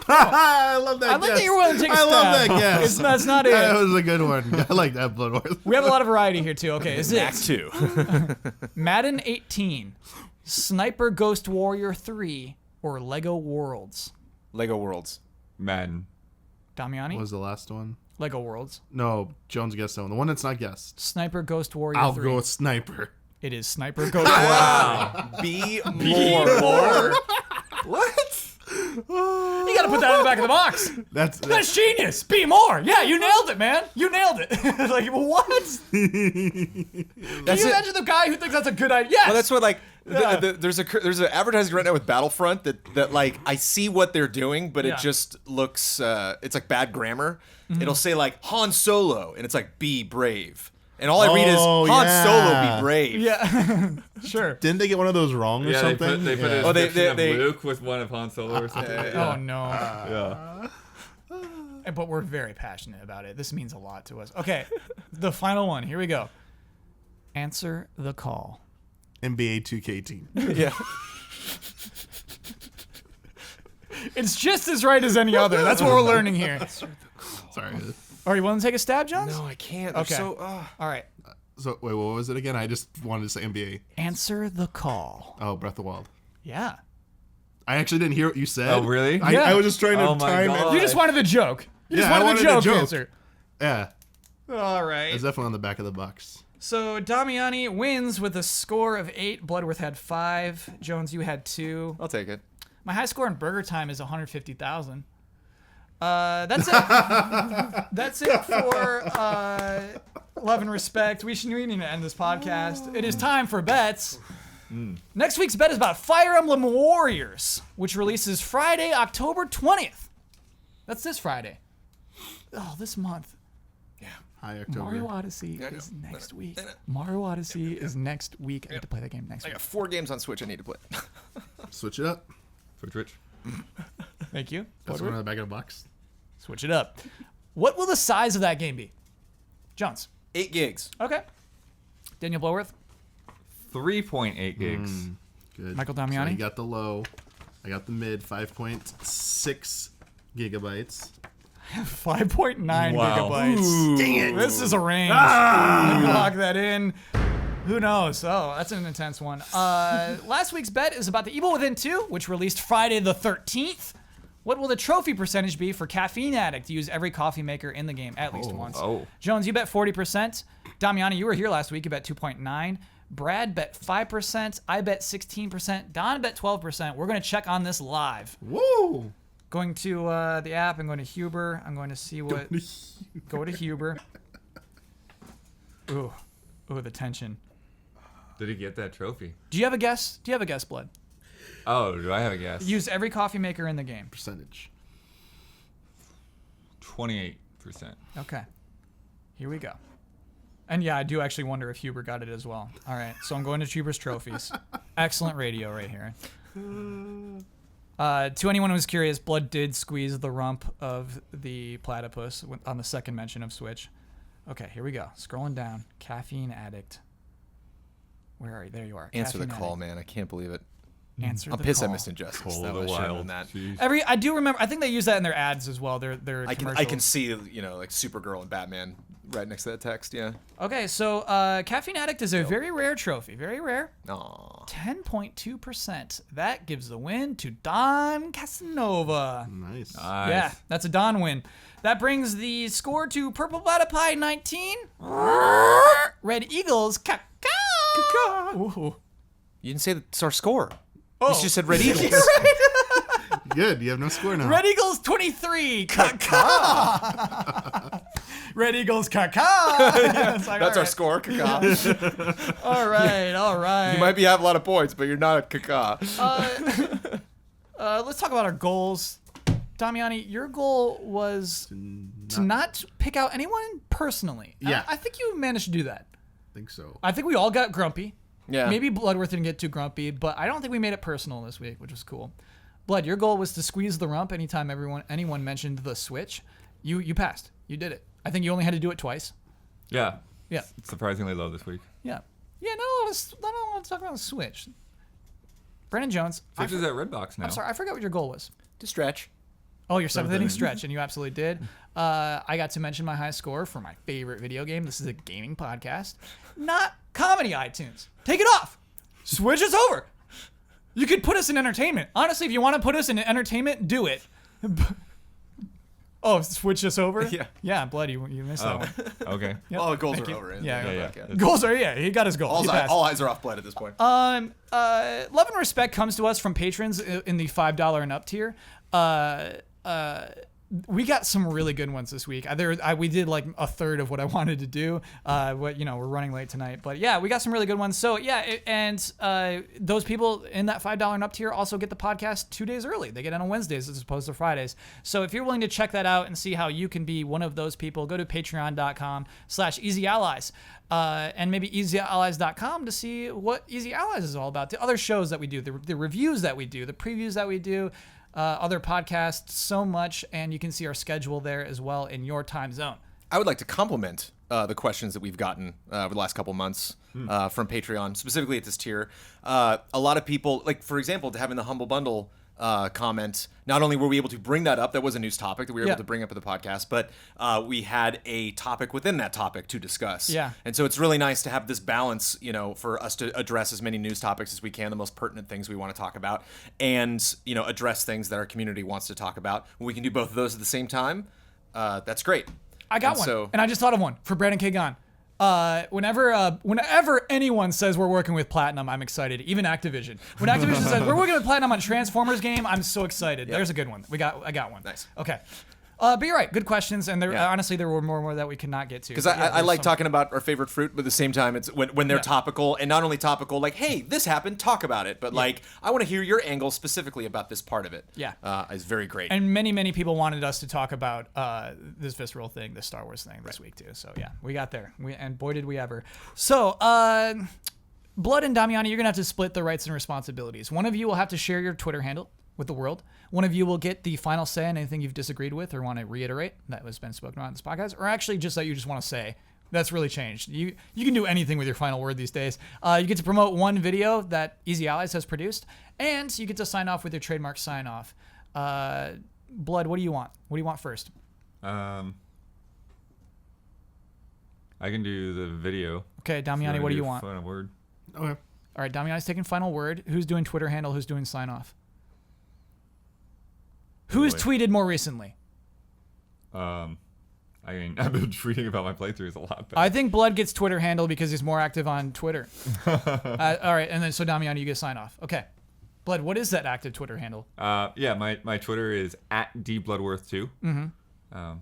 I love that I like guess. that you were willing to take a I love stab. that guess. It's that's not That it. was a good one. I like that, Blood Wars. We have a lot of variety here too. Okay, is Act this 2. Madden 18, Sniper Ghost Warrior 3, or Lego Worlds? Lego Worlds. Madden. Damiani? What was the last one? Lego Worlds. No, Jones guessed that one. The one that's not guessed. Sniper Ghost Warrior I'll 3. go with Sniper. It is Sniper Ghost Warrior. Be more. What? You gotta put that in the back of the box. That's genius. Be more. Yeah, you nailed it, man. You nailed it. Like, what? Can you imagine the guy who thinks that's a good idea? Yes. Well, that's what like. Yeah. There's an advertising right now with Battlefront that like I see what they're doing, but Yeah. it just looks it's like bad grammar. It'll say like Han Solo, and it's like be brave, and all I read is Oh, Han yeah. Solo be brave. Yeah. Sure. Didn't they get one of those wrong or Yeah, something? they put Yeah. a Oh, they- description they- of Luke with one of Han Solo or something. Oh no. Yeah. But we're very passionate about it. This means a lot to us. Okay, the final one. Here we go. Answer the call. NBA 2K18. Yeah. It's just as right as any other. That's what we're learning here. Sorry. Are you willing to take a stab, Jones? No, I can't. Okay. So, All right. So wait, what was it again? I just wanted to say NBA. Answer the call. Oh, Breath of the Wild. Yeah. I actually didn't hear what you said. Oh, really? Yeah. I was just trying to Oh my time God. You it. just wanted the joke. You just Yeah, I wanted the wanted the joke joke. answer. Yeah, All right. it's definitely on the back of the box. So Damiani wins with a score of 8. Bloodworth had 5. Jones, you had 2. I'll take it. My high score in Burger Time is 150,000. That's it. That's it for love and respect. We need to end this podcast. It is time for bets. Next week's bet is about Fire Emblem Warriors, which releases Friday, October 20th. That's this Friday. Oh, this month. Hi, October. Mario Odyssey is next week. Mario Odyssey is next week. I get to play that game next I week. got 4 games on Switch I need to play. Switch it up. Twitch. Thank you. That's one on the back of the box. Switch it up. What will the size of that game be? Jones. 8 gigs. Okay. Daniel Bloworth. 3.8 gigs. Good. Michael So Damiani? you got the low. I got the mid. 5.6 gigabytes. 5.9 Wow. gigabytes. Dang it! This is a range. Let me lock that in. Who knows? Oh, that's an intense one. Last week's bet is about The Evil Within 2, which released Friday the 13th. What will the trophy percentage be for Caffeine Addict to use every coffee maker in the game at least once? Oh. Jones, you bet 40%. Damiani, you were here last week. You bet 2.9. Brad bet 5%. I bet 16%. Don bet 12%. We're going to check on this live. Woo! Going to the app. I'm going to Huber. I'm going to see what... Go to Huber. Ooh, the tension. Did he get that trophy? Do you have a guess? Do you have a guess, Blood? Oh, do I have a guess? Use every coffee maker in the game. Percentage. 28%. Okay. Here we go. And yeah, I do actually wonder if Huber got it as well. All right, so I'm going to Huber's trophies. Excellent radio right here. To anyone who's curious, Blood did squeeze the rump of the platypus on the second mention of Switch. Okay, here we go. Scrolling down. Caffeine Addict. Where are you? There you are. Answer the Caffeine call, Addict. man. I can't believe it. Answer I'm the pissed call. I missed Injustice. Call That of the was should've Wild. been that. Jeez. I do remember. I think they use that in their ads as well. Their I commercials. can see, like Supergirl and Batman right next to that text. Yeah. Okay, so Caffeine Addict is a very rare trophy. Very rare. Aw. 10.2%. That gives the win to Don Casanova. Nice. Nice. Yeah, that's a Don win. That brings the score to Purple Platypi 19. Red Eagles, cacao. Ooh. You didn't say that's our score. Oh. You just said Red Eagles. Good. You have no score now. Red Eagles 23. Caca. Red Eagles caca. It's like, That's all our score, Kaka. All right. You might have a lot of points, but you're not at Kaka. Let's talk about our goals. Damiani, your goal was to not pick out anyone personally. Yeah. I think you managed to do that. I think so. I think we all got grumpy. Yeah. Maybe Bloodworth didn't get too grumpy, but I don't think we made it personal this week, which was cool. Blood, your goal was to squeeze the rump anytime anyone mentioned the Switch. You passed. You did it. I think you only had to do it twice. Yeah. Yeah. It's surprisingly low this week. Yeah. Yeah, no, I don't want to talk about the Switch. Brandon Jones. Switch is at Redbox now. I'm sorry, I forgot what your goal was. To stretch. Oh, your seventh inning stretch, and you absolutely did. I got to mention my high score for my favorite video game. This is a gaming podcast, not comedy iTunes. Take it off. Switch is over. You could put us in entertainment. Honestly, if you want to put us in entertainment, do it. Oh, Switch is over? Yeah. Yeah, Blood, you missed that one. Okay. Yep. All the goals Thank are you. over. Yeah. Yeah. Goals are, he got his goal. He passed. All eyes are off Blood at this point. Love and respect comes to us from patrons in the $5 and up tier. We got some really good ones this week. We did like a third of what I wanted to do. We're running late tonight, but yeah, we got some really good ones. So yeah, those people in that $5 and up tier also get the podcast 2 days early. They get it on Wednesdays as opposed to Fridays. So if you're willing to check that out and see how you can be one of those people, go to patreon.com/easyallies. And maybe easyallies.com to see what Easy Allies is all about. The other shows that we do, the reviews that we do, the previews that we do, other podcasts, so much, and you can see our schedule there as well in your time zone. I would like to compliment the questions that we've gotten over the last couple months from Patreon, specifically at this tier. A lot of people, like for example, to having the Humble Bundle comment, not only were we able to bring that up, that was a news topic that we were able to bring up at the podcast, but we had a topic within that topic to discuss. Yeah. And so it's really nice to have this balance, for us to address as many news topics as we can, the most pertinent things we want to talk about, and, address things that our community wants to talk about. When we can do both of those at the same time, that's great. I got one, and I just thought of one for Brandon K. Gon. Whenever anyone says we're working with Platinum, I'm excited. Even Activision. When Activision says we're working with Platinum on Transformers game, I'm so excited. Yep. There's a good one. I got one. Nice. Okay. But you're right. Good questions, and honestly, there were more that we could not get to. Because I like talking about our favorite fruit, but at the same time, it's when they're topical, and not only topical, like, hey, this happened, talk about it, but like, I want to hear your angle specifically about this part of it. Yeah. Is very great. And many people wanted us to talk about this Visceral thing, this Star Wars thing this week too. So yeah, we got there. And boy did we ever. So Blood and Damiani, you're gonna have to split the rights and responsibilities. One of you will have to share your Twitter handle with the world. One of you will get the final say on anything you've disagreed with or want to reiterate that has been spoken about in this podcast, or actually just that you just want to say. That's really changed. You can do anything with your final word these days. You get to promote one video that Easy Allies has produced, and you get to sign off with your trademark sign off. Blood, what do you want? What do you want first? I can do the video. Okay, Damiani, what do you want? Final word. Okay. All right, Damiani's taking final word. Who's doing Twitter handle? Who's doing sign off? Who's tweeted more recently? I've been tweeting about my playthroughs a lot. I think Blood gets Twitter handle because he's more active on Twitter. All right, and then so Damiani, you get sign off. Okay. Blood, what is that active Twitter handle? My Twitter is @dbloodworth2. Mm-hmm.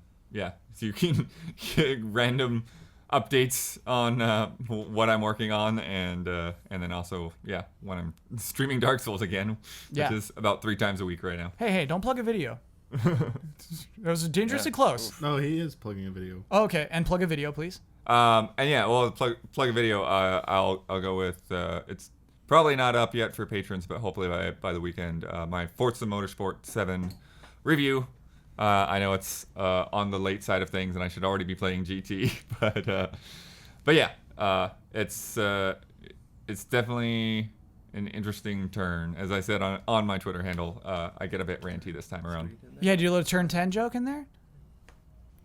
So you can get random updates on what I'm working on, and then also when I'm streaming Dark Souls again, which is about 3 times a week right now. Hey, don't plug a video. That was dangerously close. No, he is plugging a video. Oh, okay, and plug a video, please. Plug a video. I'll go with it's probably not up yet for patrons, but hopefully by the weekend, my Forza Motorsport 7 review. I know it's on the late side of things, and I should already be playing GT, but it's definitely an interesting turn. As I said on my Twitter handle, I get a bit ranty this time around. Yeah, do you a little turn 10 joke in there?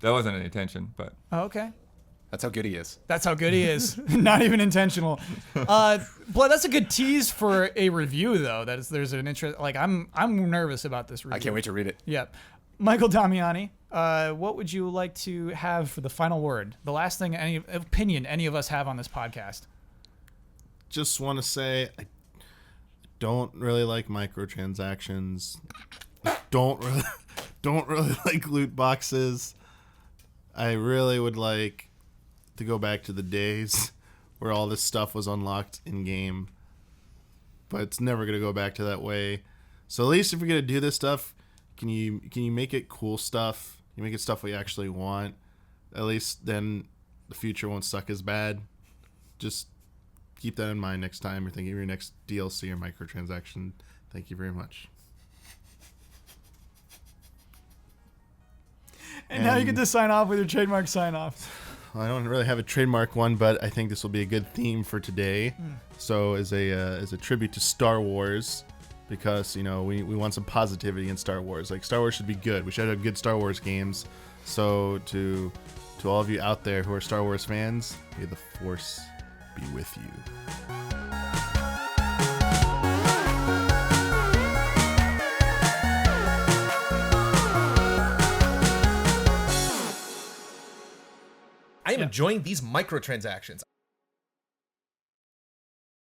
That wasn't an intention, but Oh, okay. That's how good he is. That's how good he is. Not even intentional. But that's a good tease for a review, though. There's an interest. Like I'm nervous about this review. I can't wait to read it. Yep. Michael Damiani, what would you like to have for the final word? The last thing, any opinion any of us have on this podcast? Just want to say, don't really like microtransactions. Don't really like loot boxes. I really would like to go back to the days where all this stuff was unlocked in game, but it's never gonna go back to that way. So at least if you're gonna do this stuff, can you make it cool stuff? You make it stuff we actually want. At least then the future won't suck as bad. Just keep that in mind next time you're thinking of your next DLC or microtransaction. Thank you very much. And now you get to sign off with your trademark sign off. I don't really have a trademark one, but I think this will be a good theme for today. So as a tribute to Star Wars, because we want some positivity in Star Wars. Like, Star Wars should be good. We should have good Star Wars games. So to all of you out there who are Star Wars fans, may the Force be with you. I am enjoying these microtransactions.